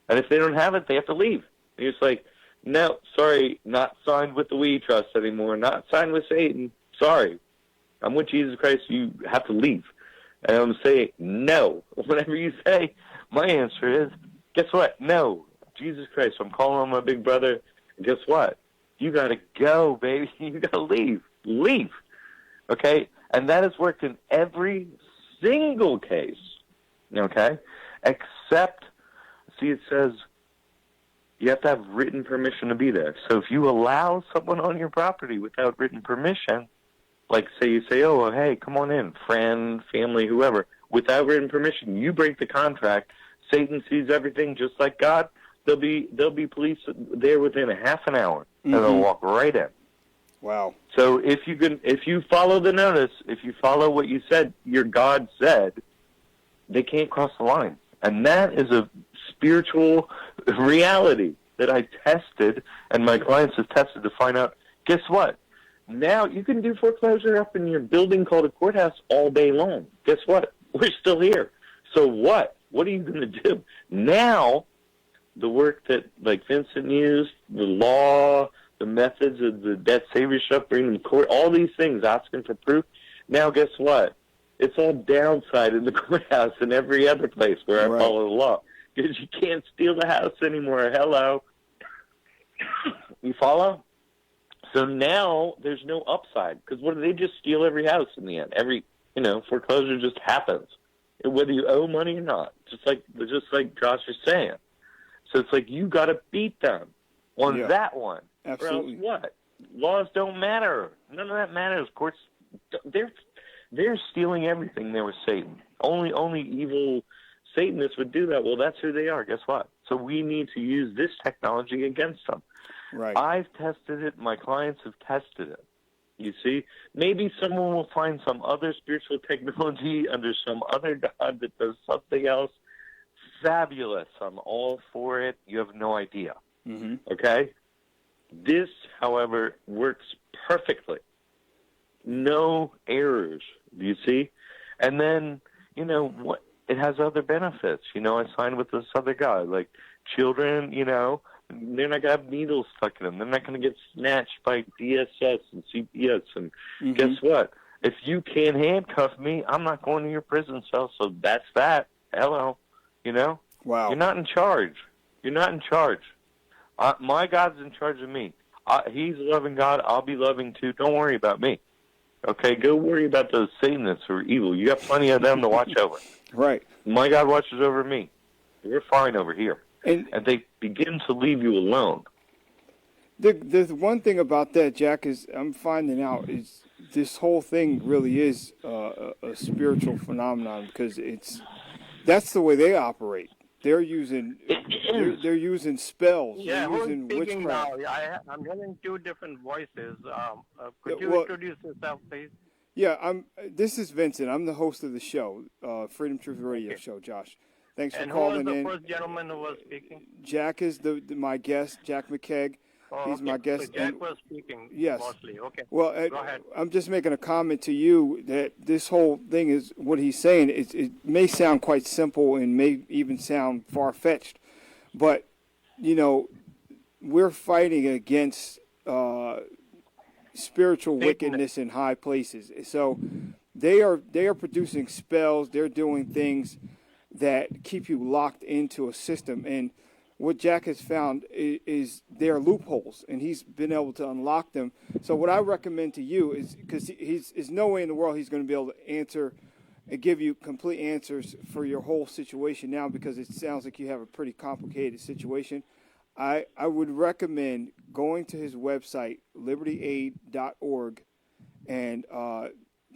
And if they don't have it, they have to leave. And you're just like, no, sorry, not signed with the We Trust anymore, not signed with Satan. Sorry, I'm with Jesus Christ. You have to leave. And I'm saying, no. Whatever you say, my answer is, guess what? No. Jesus Christ, I'm calling on my big brother. And guess what? You got to go, baby. You got to leave. Leave. Okay? And that has worked in every single case. Okay? Except, see, it says you have to have written permission to be there. So if you allow someone on your property without written permission, like say you say, oh, hey, come on in, friend, family, whoever, without written permission, you break the contract. Satan sees everything just like God. There'll be police there within a half an hour, and they'll walk right in.
Wow.
So if you follow the notice, if you follow what you said, your God said, they can't cross the line. And that is a spiritual reality that I tested, and my clients have tested to find out, guess what? Now you can do foreclosure up in your building called a courthouse all day long. Guess what? We're still here. So what? What are you going to do? Now the work that like Vincent used, the law, the methods of the debt saver stuff, bringing them to court, all these things, asking for proof. Now, guess what? It's all downside in the courthouse and every other place where I follow the law. Because you can't steal the house anymore. Hello. You follow? So now there's no upside. Because what do they just steal every house in the end? Foreclosure just happens. Whether you owe money or not. Just like Josh is saying. So it's like you got to beat them on that one.
Absolutely.
Or else what? Laws don't matter. None of that matters. Courts, they're stealing everything. They were Satan. Only evil Satanists would do that. Well, that's who they are. Guess what? So we need to use this technology against them.
Right.
I've tested it. My clients have tested it. You see? Maybe someone will find some other spiritual technology under some other god that does something else. Fabulous. I'm all for it. You have no idea.
Mm-hmm.
Okay? This, however, works perfectly. No errors, do you see? And then, what? It has other benefits. I signed with this other guy. Like, children, they're not going to have needles stuck in them. They're not going to get snatched by DSS and CPS. And guess what? If you can't handcuff me, I'm not going to your prison cell. So that's that. Hello.
Wow.
You're not in charge. You're not in charge. My God's in charge of me. He's a loving God. I'll be loving too. Don't worry about me. Okay? Go worry about those Satanists who are evil. You got plenty of them to watch over.
Right.
My God watches over me. We're fine over here. And they begin to leave you alone.
The one thing about that, Jack, is I'm finding out is this whole thing really is a spiritual phenomenon because that's the way they operate. They're using they're using spells.
Yeah,
they're using
who's speaking
witchcraft.
now? I'm hearing two different voices. Could you introduce yourself, please?
Yeah, this is Vincent. I'm the host of the show, Freedom Truth Radio Show, Josh. Thanks for calling in.
And who was the first gentleman who was speaking?
Jack is my guest, Jack McCaig. He's my guest.
So Jack was speaking mostly. Okay.
Well,
go ahead.
I'm just making a comment to you that this whole thing is what he's saying. It may sound quite simple and may even sound far-fetched, but, we're fighting against spiritual wickedness in high places. So they are producing spells. They're doing things that keep you locked into a system. And what Jack has found is there are loopholes, and he's been able to unlock them. So what I recommend to you is, because there's no way in the world he's going to be able to answer and give you complete answers for your whole situation now, because it sounds like you have a pretty complicated situation. I would recommend going to his website, libertyaid.org, and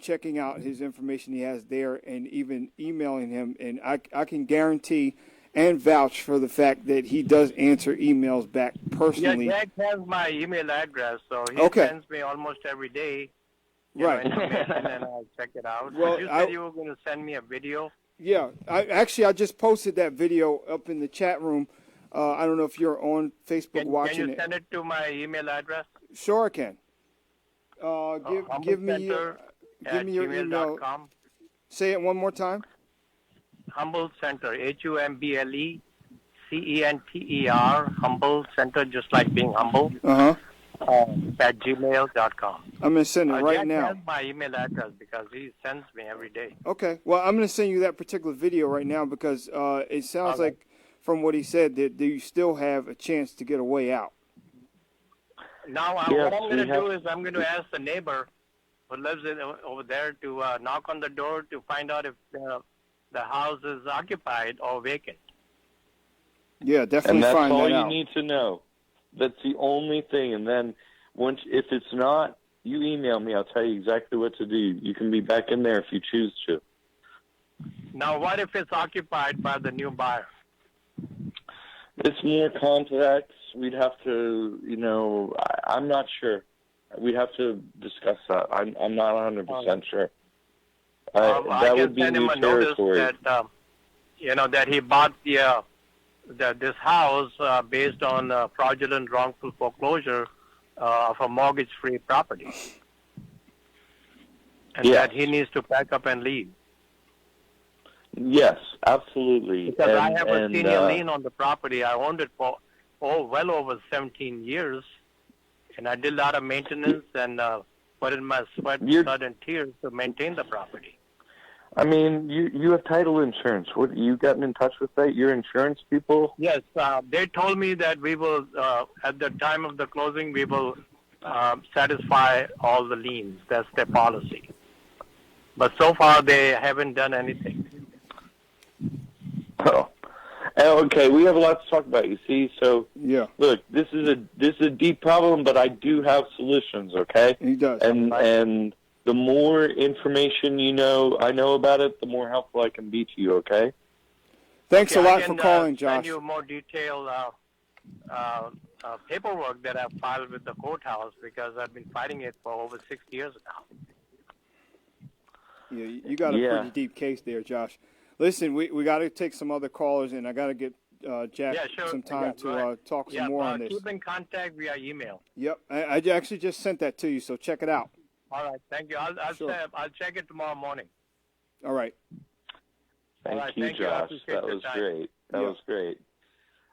checking out his information he has there, and even emailing him. And I can guarantee and vouch for the fact that he does answer emails back personally.
Yeah, Jack has my email address, so he sends me almost every day information, and I'll check it out.
Well,
you said you were going to send me a video?
Yeah. I just posted that video up in the chat room. I don't know if you're on Facebook watching it.
Can you send it to my email address?
Sure, I can. Give me your email. Say it one more time.
Humble Center, HUMBLECENTER, Humble Center, just like being humble. At gmail.com.
I'm going to send it right
Jack
now.
has my email address because he sends me every day.
Okay. Well, I'm going to send you that particular video right now because it sounds like, from what he said, that you still have a chance to get a way out.
Now, what I'm going to do is I'm going to ask the neighbor who lives over there to knock on the door to find out if the house is occupied or vacant.
Yeah, definitely
and that's
find
all
that
you
out.
need to know. That's the only thing. And then if it's not, you email me. I'll tell you exactly what to do. You can be back in there if you choose to.
Now, what if it's occupied by the new buyer?
It's more complex. We'd have to, I'm not sure. We'd have to discuss that. I'm not 100% sure. That would be new territory.
That, that he bought this house based on fraudulent wrongful foreclosure of a mortgage-free property. And that he needs to pack up and leave.
Yes, absolutely.
Because I have a senior lien on the property. I owned it for well over 17 years, and I did a lot of maintenance and put in my sweat, blood, and tears to maintain the property.
I mean, you have title insurance. What, you gotten in touch with that? Your insurance people?
Yes, they told me that we will, at the time of the closing, we will satisfy all the liens. That's their policy. But so far, they haven't done anything.
Oh, okay. We have a lot to talk about. You see, so
yeah.
Look, this is a deep problem, but I do have solutions. Okay,
he does,
and the more information I know about it, the more helpful I can be to you. Okay.
Thanks a lot for calling, Josh.
Send you more detailed paperwork that I've filed with the courthouse because I've been fighting it for over 6 years now.
Yeah, you got a pretty deep case there, Josh. Listen, we got to take some other callers, and I got to get Jack some time to talk some more on this.
Keep in contact via email.
Yep, I actually just sent that to you, so check it out.
All right, thank you. I'll check it tomorrow morning.
All right.
Thank you, Josh. That was great. That was great.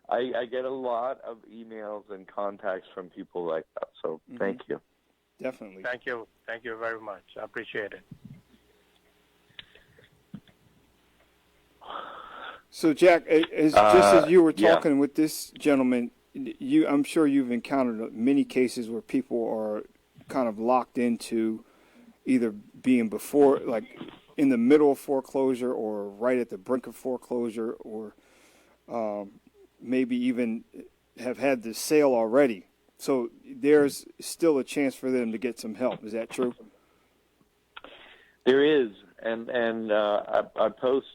I get a lot of emails and contacts from people like that, so thank you.
Definitely.
Thank you. Thank you very much. I appreciate it.
So, Jack, just as you were talking with this gentleman, I'm sure you've encountered many cases where people are kind of locked into either being before, like in the middle of foreclosure or right at the brink of foreclosure, or maybe even have had the sale already. So there's still a chance for them to get some help. Is that true?
There is, and I post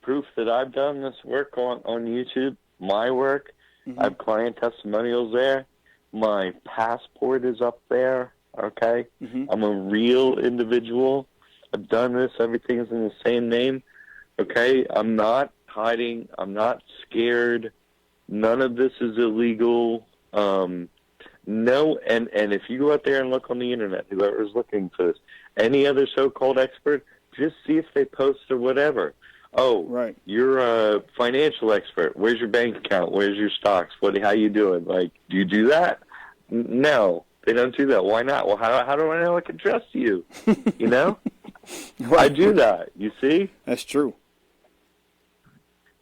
proof that I've done this work on YouTube, my work. I have client testimonials there. My passport is up there, okay? I'm a real individual. I've done this. Everything is in the same name, okay? I'm not hiding. I'm not scared. None of this is illegal. No, and if you go out there and look on the Internet, whoever's looking for this, any other so-called expert, just see if they post or whatever. Oh,
right.
You're a financial expert. Where's your bank account? Where's your stocks? How you doing? Like, do you do that? No, they don't do that. Why not? Well, how do I know I can trust you? You know?
Right.
I do that, you see?
That's true.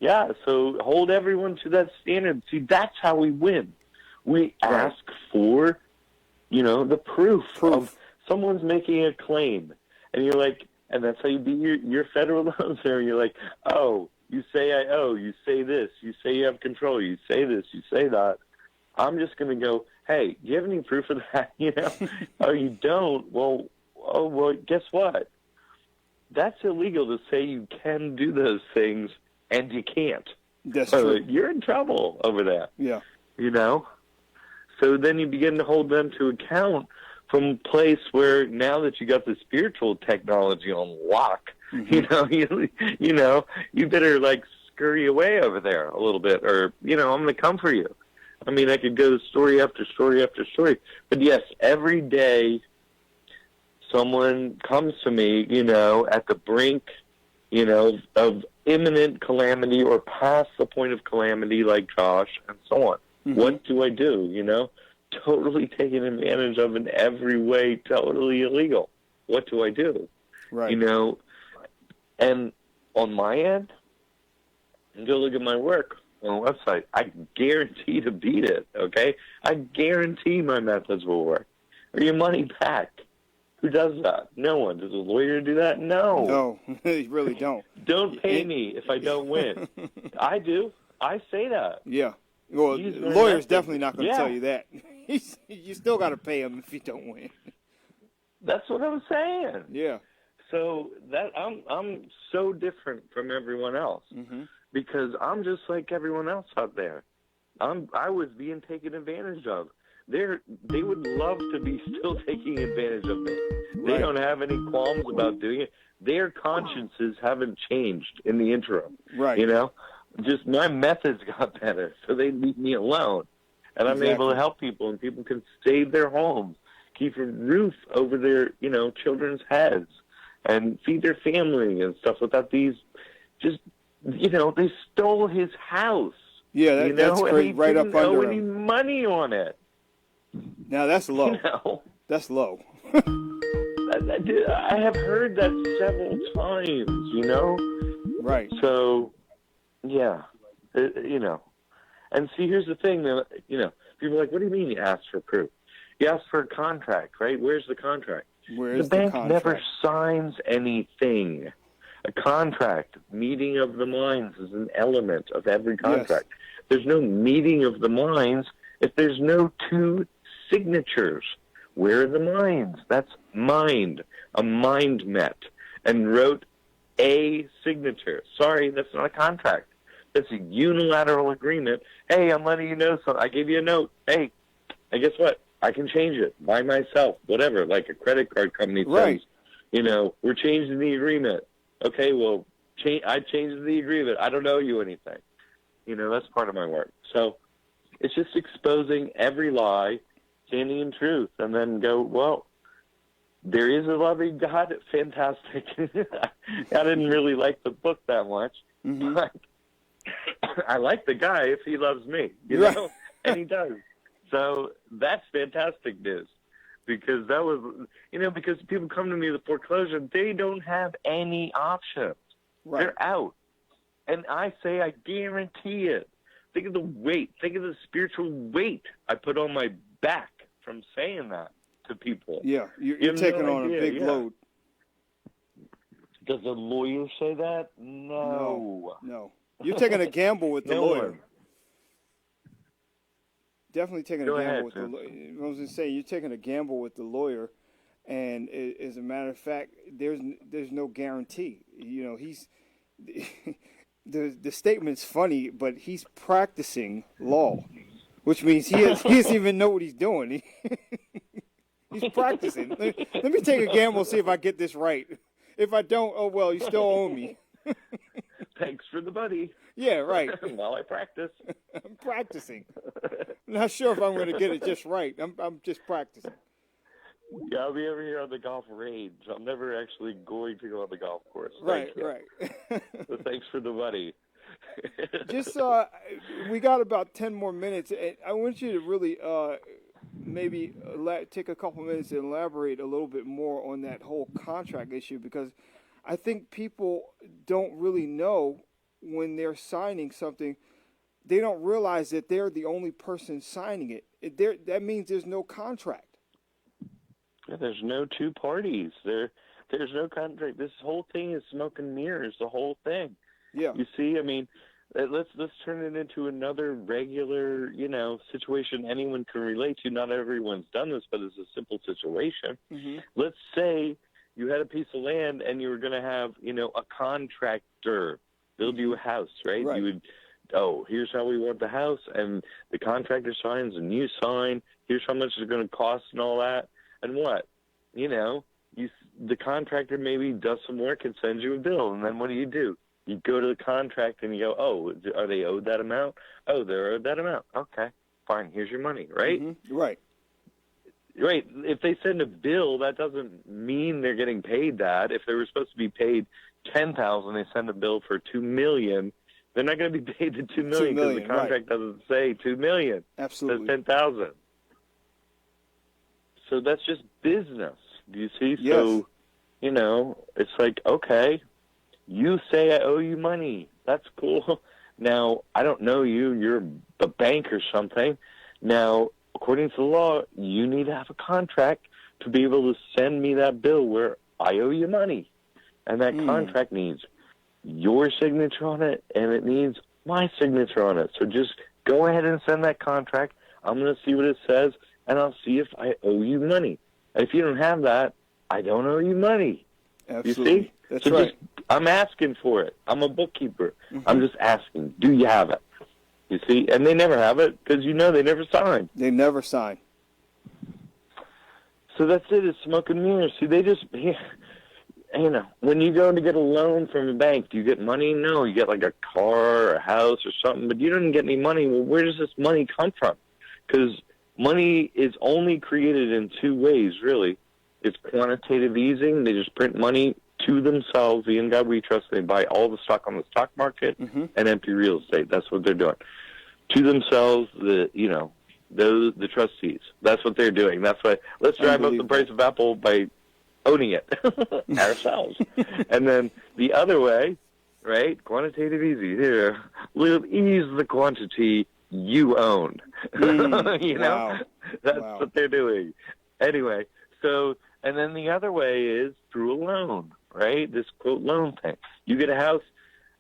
Yeah, so hold everyone to that standard. See, that's how we win. We ask for, the proof of someone's making a claim. And you're like, and that's how you beat your federal loans there. You're like, oh, you say I owe, you say this, you say you have control, you say this, you say that. I'm just going to go, hey, do you have any proof of that? Oh, you don't? Well, guess what? That's illegal to say you can do those things and you can't.
That's true.
You're in trouble over that.
Yeah.
So then you begin to hold them to account from a place where now that you got the spiritual technology on lock, you better like scurry away over there a little bit, or I'm going to come for you. I mean, I could go story after story after story, but yes, every day someone comes to me, at the brink, of imminent calamity or past the point of calamity, like Josh and so on. What do I do? Totally taken advantage of in every way, totally illegal. What do I do?
Right.
And on my end, go look at my work on the website. I guarantee to beat it, okay? I guarantee my methods will work. Or your money back. Who does that? No one. Does a lawyer do that? No.
No, they really don't.
Don't pay me if I don't win. I do. I say that.
Yeah. Well, lawyer's definitely not going to tell you that. You still got to pay him if you don't win.
That's what I'm saying.
Yeah.
So that I'm so different from everyone else because I'm just like everyone else out there. I was being taken advantage of. They would love to be still taking advantage of me. They don't have any qualms about doing it. Their consciences haven't changed in the interim.
Right.
Just my methods got better, so they leave me alone. And I'm able to help people, and people can save their homes, keep a roof over their, children's heads, and feed their family and stuff without these just, they stole his house.
Yeah, that's
and
great.
he
Right up
didn't owe
under
any
him.
money on it.
Now that's low. That's low.
I have heard that several times,
Right.
So, yeah, And see, here's the thing, people are like, what do you mean you asked for proof? You asked for a contract, right? Where's the contract?
Where's
the bank
contract?
never signs anything. A contract, meeting of the minds, is an element of every contract. Yes. There's no meeting of the minds if there's no two signatures. Where are the minds? That's mind. A mind met and wrote a signature. Sorry, that's not a contract. That's a unilateral agreement. Hey, I'm letting you know something. I gave you a note. Hey, and guess what? I can change it by myself, whatever, like a credit card company says, we're changing the agreement. Okay, well, I changed the agreement. I don't owe you anything. That's part of my work. So it's just exposing every lie, standing in truth, and then go, well, there is a loving God. Fantastic. I didn't really like the book that much, but I like the guy if he loves me, and he does. So that's fantastic news, because that was, because people come to me with foreclosure, they don't have any options. Right. They're out. And I say, I guarantee it. Think of the weight. Think of the spiritual weight I put on my back from saying that to people.
Yeah, you're taking on a big load.
Does a lawyer say that? No.
You're taking a gamble with the lawyer. Definitely taking a gamble with the lawyer. I was going to say, you're taking a gamble with the lawyer, and as a matter of fact, there's no guarantee. He's the statement's funny, but he's practicing law, which means he doesn't even know what he's doing. He's practicing. Let me take a gamble, see if I get this right. If I don't, oh well, you still owe me.
Thanks for the money.
Yeah, right.
While I practice.
I'm practicing. Not sure if I'm going to get it just right. I'm just practicing.
Yeah, I'll be over here on the golf range. I'm never actually going to go on the golf course.
Right.
So thanks for the money.
Just, we got about 10 more minutes. And I want you to really maybe take a couple minutes and elaborate a little bit more on that whole contract issue, because I think people don't really know when they're signing something. They don't realize that they're the only person signing it. That means there's no contract.
Yeah, there's no two parties. There's no contract. This whole thing is smoke and mirrors, the whole thing.
Yeah.
You see, I mean, let's turn it into another regular, situation anyone can relate to. Not everyone's done this, but it's a simple situation. Mm-hmm. Let's say you had a piece of land and you were going to have, a contractor build you a house, right? You would, here's how we want the house, and the contractor signs and you sign. Here's how much it's going to cost and all that. And what? The contractor maybe does some work and sends you a bill, and then what do? You go to the contract and you go, oh, are they owed that amount? Oh, they're owed that amount. Okay, fine. Here's your money, right?
Mm-hmm. Right.
Right. If they send a bill, that doesn't mean they're getting paid that. If they were supposed to be paid $10,000, they send a bill for $2 million. They're not going to be paid the $2 million because the contract doesn't say $2 million.
Absolutely.
It says $10,000. So that's just business. Do you see?
Yes.
So, it's like, okay, you say I owe you money. That's cool. Now, I don't know you. You're a bank or something. Now, according to the law, you need to have a contract to be able to send me that bill where I owe you money. And that contract needs your signature on it, and it needs my signature on it. So just go ahead and send that contract. I'm going to see what it says, and I'll see if I owe you money. And if you don't have that, I don't owe you money.
Absolutely.
You see?
That's
so
right.
I'm asking for it. I'm a bookkeeper. Mm-hmm. I'm just asking, do you have it? You see? And they never have it because, they never sign.
They never sign.
So that's it. It's smoke and mirrors. See, they just, when you go to get a loan from a bank, do you get money? No. You get like a car or a house or something, but you don't get any money. Well, where does this money come from? Because money is only created in two ways, really. It's quantitative easing. They just print money to themselves, the In God We Trust. They buy all the stock on the stock market and empty real estate. That's what they're doing. To themselves, the trustees. That's what they're doing. That's why let's drive up the price of Apple by owning it ourselves. And then the other way, right? Quantitative easy. Here, we'll ease the quantity you own.
Wow.
That's what they're doing. Anyway, so, and then the other way is through a loan, right? This quote loan thing. You get a house,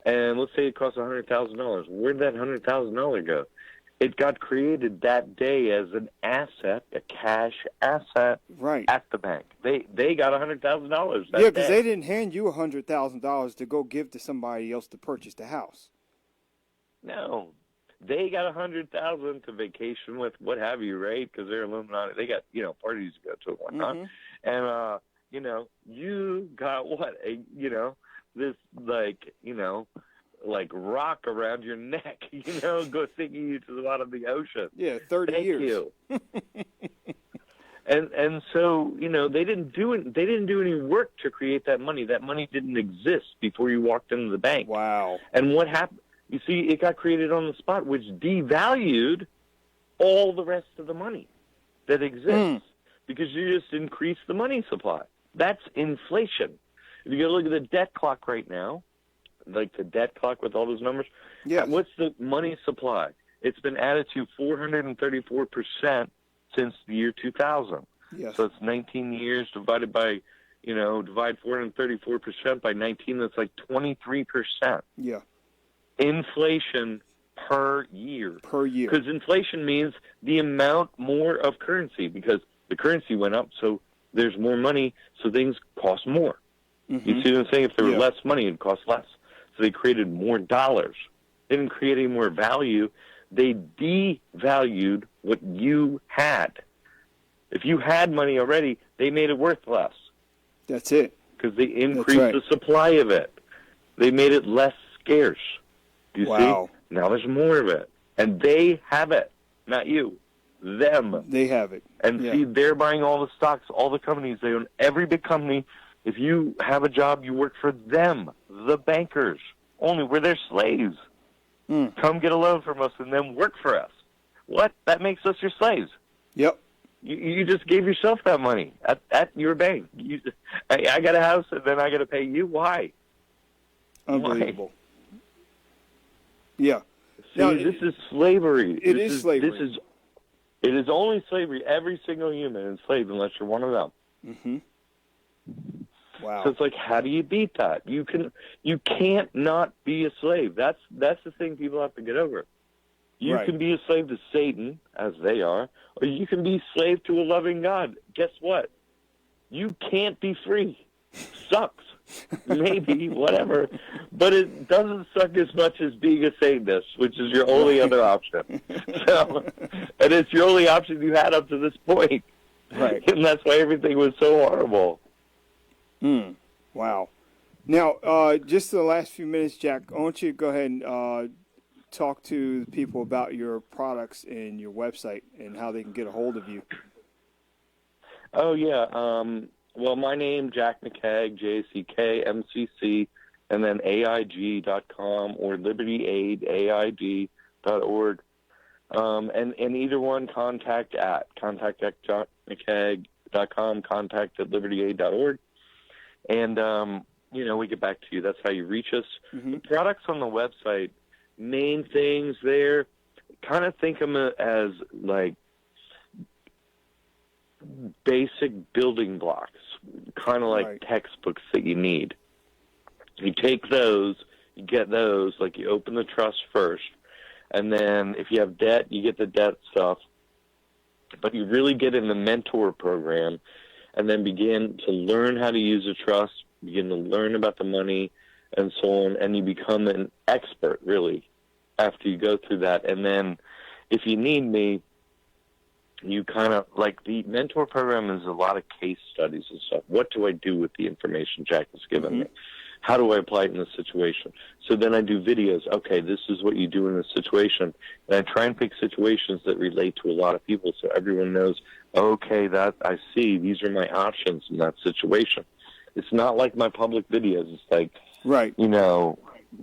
and let's say it costs $100,000. Where'd that $100,000 go? It got created that day as an asset, a cash asset, at the bank. They got $100,000.
Yeah, because they didn't hand you $100,000 to go give to somebody else to purchase the house.
No, they got $100,000 to vacation with, what have you, right? Because they're Illuminati. They got parties to go to and whatnot, and you got what? This like rock around your neck, go sinking you to the bottom of the ocean.
Yeah, 30
Thank
years.
You. and so they didn't do it. They didn't do any work to create that money. That money didn't exist before you walked into the bank.
Wow.
And what happened? You see, it got created on the spot, which devalued all the rest of the money that exists because you just increased the money supply. That's inflation. If you go look at the debt clock right now, like the debt clock with all those numbers, what's the money supply? It's been added to 434% since the year 2000.
Yes.
So it's 19 years divided by, divide 434% by 19, that's like 23%.
Yeah.
Inflation per year.
Per year.
Because inflation means the amount more of currency, because the currency went up, so there's more money, so things cost more. You see what I'm saying? If there were less money, it'd cost less. So they created more dollars. They didn't create any more value. They devalued what you had. If you had money already, they made it worth less.
That's it.
Because they increased the supply of it. They made it less scarce. You see? Now there's more of it. And they have it, not you. Them.
They have it.
And see, they're buying all the stocks, all the companies. They own every big company. If you have a job, you work for them, the bankers. Only we're their slaves. Come get a loan from us and then work for us. What? That makes us your slaves.
Yep.
You just gave yourself that money at your bank. I got a house and then I got to pay you. Why?
Unbelievable. Why? Yeah.
See, now, this is slavery.
It is slavery.
It is only slavery. Every single human is enslaved unless you're one of them.
Wow.
So it's like, how do you beat that? You can't not be a slave. That's the thing people have to get over. You can be a slave to Satan, as they are, or you can be slave to a loving God. Guess what? You can't be free. Sucks. Maybe, whatever. But it doesn't suck as much as being a Satanist, which is your only other option. So, and it's your only option you had up to this point.
Right.
And that's why everything was so horrible.
Wow. Now, just the last few minutes, Jack, I want you to go ahead and talk to the people about your products and your website and how they can get a hold of you.
Oh, yeah. Well, my name, Jack McCaig, JCKMCC, and then AIG.com or libertyaid.org. And either one, contact at jackmccaig.com, contact at libertyaid.org. And, we get back to you. That's how you reach us. The products on the website, main things there, kind of think of them as like basic building blocks, kind of like textbooks that you need. You take those, you get those, like you open the trust first, and then if you have debt, you get the debt stuff. But you really get in the mentor program and then begin to learn how to use a trust, begin to learn about the money and so on, and you become an expert, really, after you go through that. And then if you need me, you kind of, like the mentor program is a lot of case studies and stuff. What do I do with the information Jack has given me? How do I apply it in this situation? So then I do videos. Okay, this is what you do in this situation. And I try and pick situations that relate to a lot of people so everyone knows, okay, that I see. These are my options in that situation. It's not like my public videos. It's like,
right,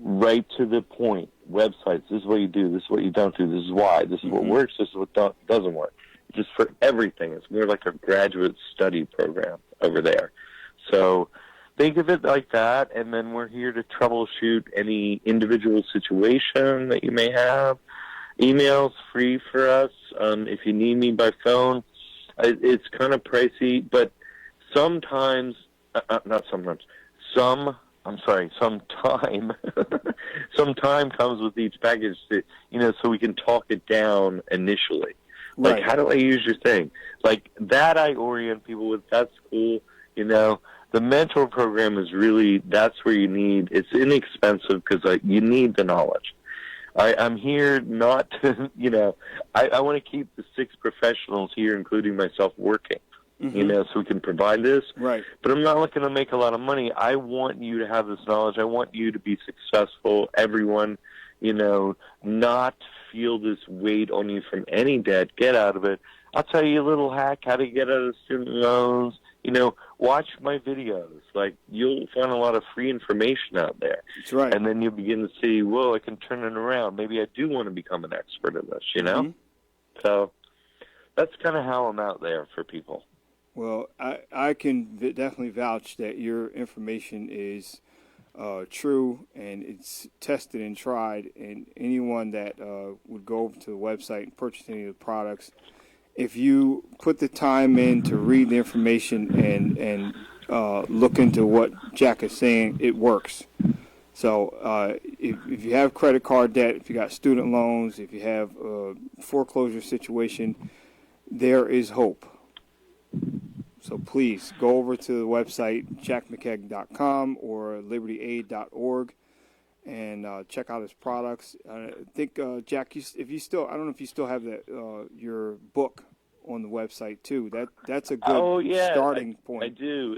right to the point. Websites, this is what you do, this is what you don't do, this is why, this is what works, this is what doesn't work. Just for everything. It's more like a graduate study program over there. So think of it like that, and then we're here to troubleshoot any individual situation that you may have. Email's free for us. If you need me by phone, it's kind of pricey, but sometimes, some time, some time comes with each package to, so we can talk it down initially. Like,
right.
How do I use your thing? Like, that I orient people with, that's cool, The mentor program is really, that's where you need, it's inexpensive because you need the knowledge. I'm here not to, I want to keep the 6 professionals here, including myself, working. So we can provide this.
Right.
But I'm not looking to make a lot of money. I want you to have this knowledge. I want you to be successful. Everyone, not feel this weight on you from any debt. Get out of it. I'll tell you a little hack how to get out of student loans. Watch my videos. Like, you'll find a lot of free information out there.
That's right.
And then you'll begin to see, whoa, I can turn it around. Maybe I do want to become an expert in this, So that's kind of how I'm out there for people.
Well, I can definitely vouch that your information is true and it's tested and tried. And anyone that would go over to the website and purchase any of the products, if you put the time in to read the information and look into what Jack is saying, it works. So if you have credit card debt, if you got student loans, if you have a foreclosure situation, there is hope. So please go over to the website, jackmccaig.com or libertyaid.org, and check out his products. I think, Jack, I don't know if you still have that your book on the website too. That's a good starting point.
I do.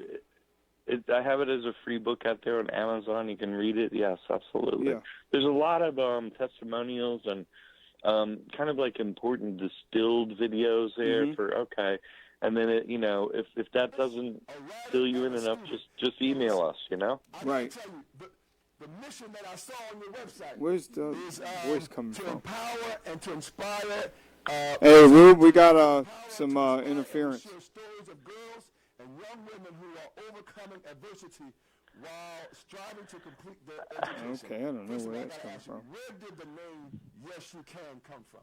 I have it as a free book out there on Amazon. You can read it. Yes, absolutely. Yeah. There's a lot of testimonials and kind of like important distilled videos there for And then if that doesn't fill you in enough, just email us.
Right.
The mission that I saw on your website.
Where's the voice coming from?
To empower and to inspire.
Hey, Rube, we got some interference.
Stories of girls and young women who are overcoming adversity while striving to complete their education.
Okay, I don't know where that's coming from.
Where did the name Yes You Can come from?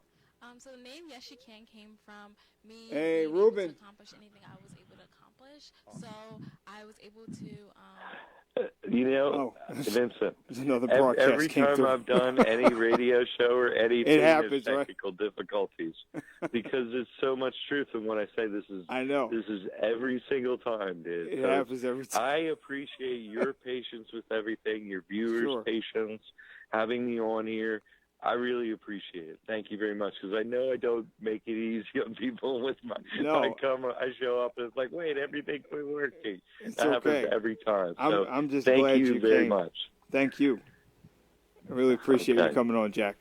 So the name Yes You Can came from me
Hey,
being
Ruben.
able to accomplish anything I was able to accomplish. So I was able to
Vincent,
there's another broadcast
every time I've done any radio show or anything,
it happens,
there's technical difficulties because there's so much truth in what I say. This is every single time, dude.
It happens every time.
I appreciate your patience with everything, your viewers' patience, having me on here. I really appreciate it. Thank you very much, because I know I don't make it easy on people with my camera. I show up and it's like, wait, everything's working. That happens every time. So
I'm just
thank
glad
you very much.
Thank you. I really appreciate you coming on, Jack.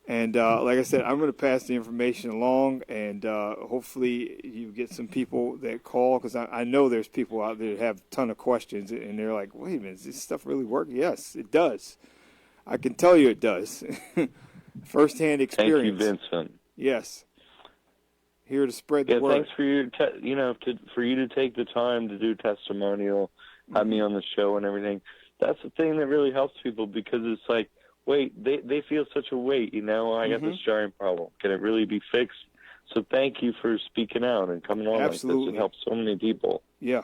And like I said, I'm going to pass the information along, and hopefully you get some people that call, because I know there's people out there that have a ton of questions, and they're like, wait a minute, does this stuff really work? Yes, it does. I can tell you it does. First-hand experience.
Thank you, Vincent.
Yes. Here to spread the word.
Thanks for you to take the time to do testimonial, have me on the show and everything. That's the thing that really helps people, because it's like, wait, they feel such a weight, I got this giant problem. Can it really be fixed? So thank you for speaking out and coming on like this. It helps so many people.
Yeah,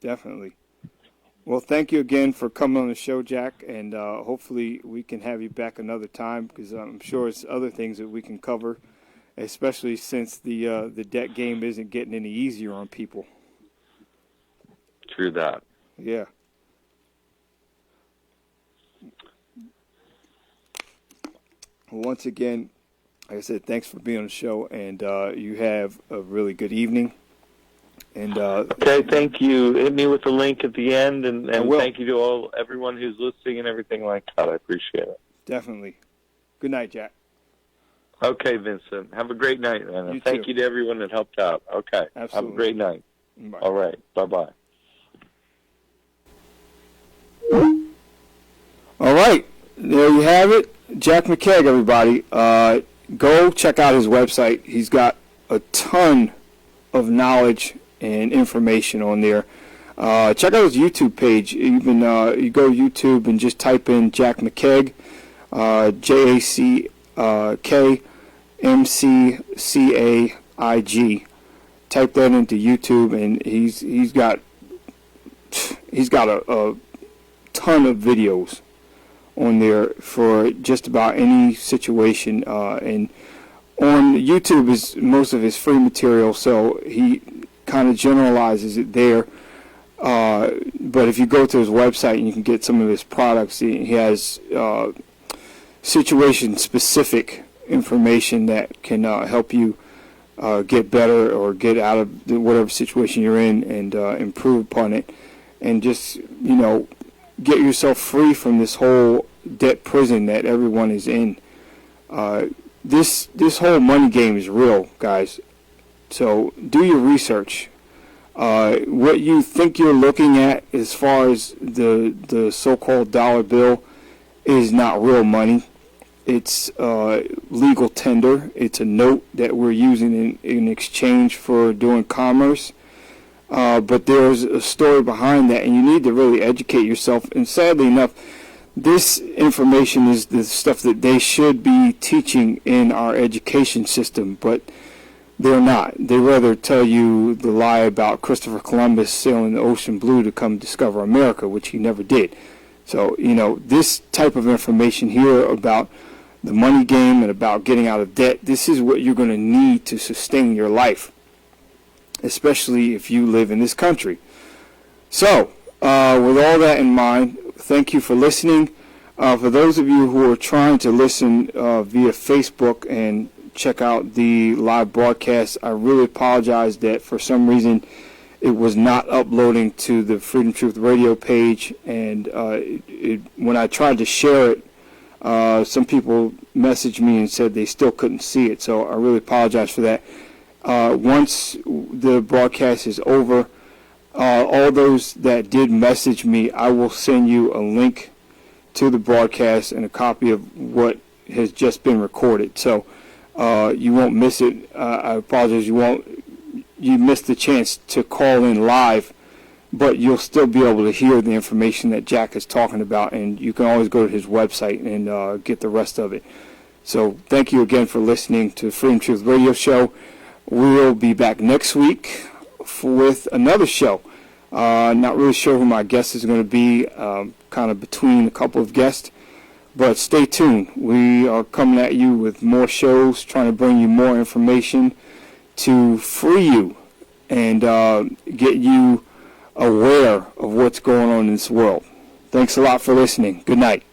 definitely. Well, thank you again for coming on the show, Jack, and hopefully we can have you back another time, because I'm sure it's other things that we can cover, especially since the debt game isn't getting any easier on people.
True that.
Yeah. Once again, like I said, thanks for being on the show, and you have a really good evening. And
okay, thank you. Hit me with the link at the end, and thank you to everyone who's listening and everything like that. I appreciate it.
Definitely. Good night, Jack.
Okay, Vincent. Have a great night, man. Thank you to everyone that helped out. Okay.
Absolutely.
Have a great night.
Bye.
All right. Bye-bye.
All right, there you have it. Jack McCaig, everybody. Go check out his website. He's got a ton of knowledge and information on there. Check out his YouTube page. You can you go to YouTube and just type in Jack McCaig, JackMcCaig. Type that into YouTube, and he's got a ton of videos on there for just about any situation. And on YouTube is most of his free material, so he kind of generalizes it there. But if you go to his website and you can get some of his products, he has situation-specific information that can help you get better or get out of whatever situation you're in and improve upon it, and just, get yourself free from this whole debt prison that everyone is in. This whole money game is real, guys. So do your research. What you think you're looking at as far as the so-called dollar bill is not real money. It's legal tender. It's a note that we're using in exchange for doing commerce. But there's a story behind that, and you need to really educate yourself. And sadly enough, this information is the stuff that they should be teaching in our education system, but they're not. They rather tell you the lie about Christopher Columbus sailing the ocean blue to come discover America, which he never did. So, this type of information here about the money game and about getting out of debt, this is what you're going to need to sustain your life, especially if you live in this country. So, with all that in mind, thank you for listening. For those of you who are trying to listen via Facebook and check out the live broadcast, I really apologize that for some reason it was not uploading to the Freedom Truth Radio page, and when I tried to share it, some people messaged me and said they still couldn't see it, so I really apologize for that. Once the broadcast is over, all those that did message me, I will send you a link to the broadcast and a copy of what has just been recorded, so you won't miss it. I apologize, you missed the chance to call in live, but you'll still be able to hear the information that Jack is talking about, and you can always go to his website and get the rest of it. So thank you again for listening to Freedom Truth Radio Show. We'll be back next week with another show. Not really sure who my guest is going to be, kind of between a couple of guests, but stay tuned. We are coming at you with more shows, trying to bring you more information to free you and get you aware of what's going on in this world. Thanks a lot for listening. Good night.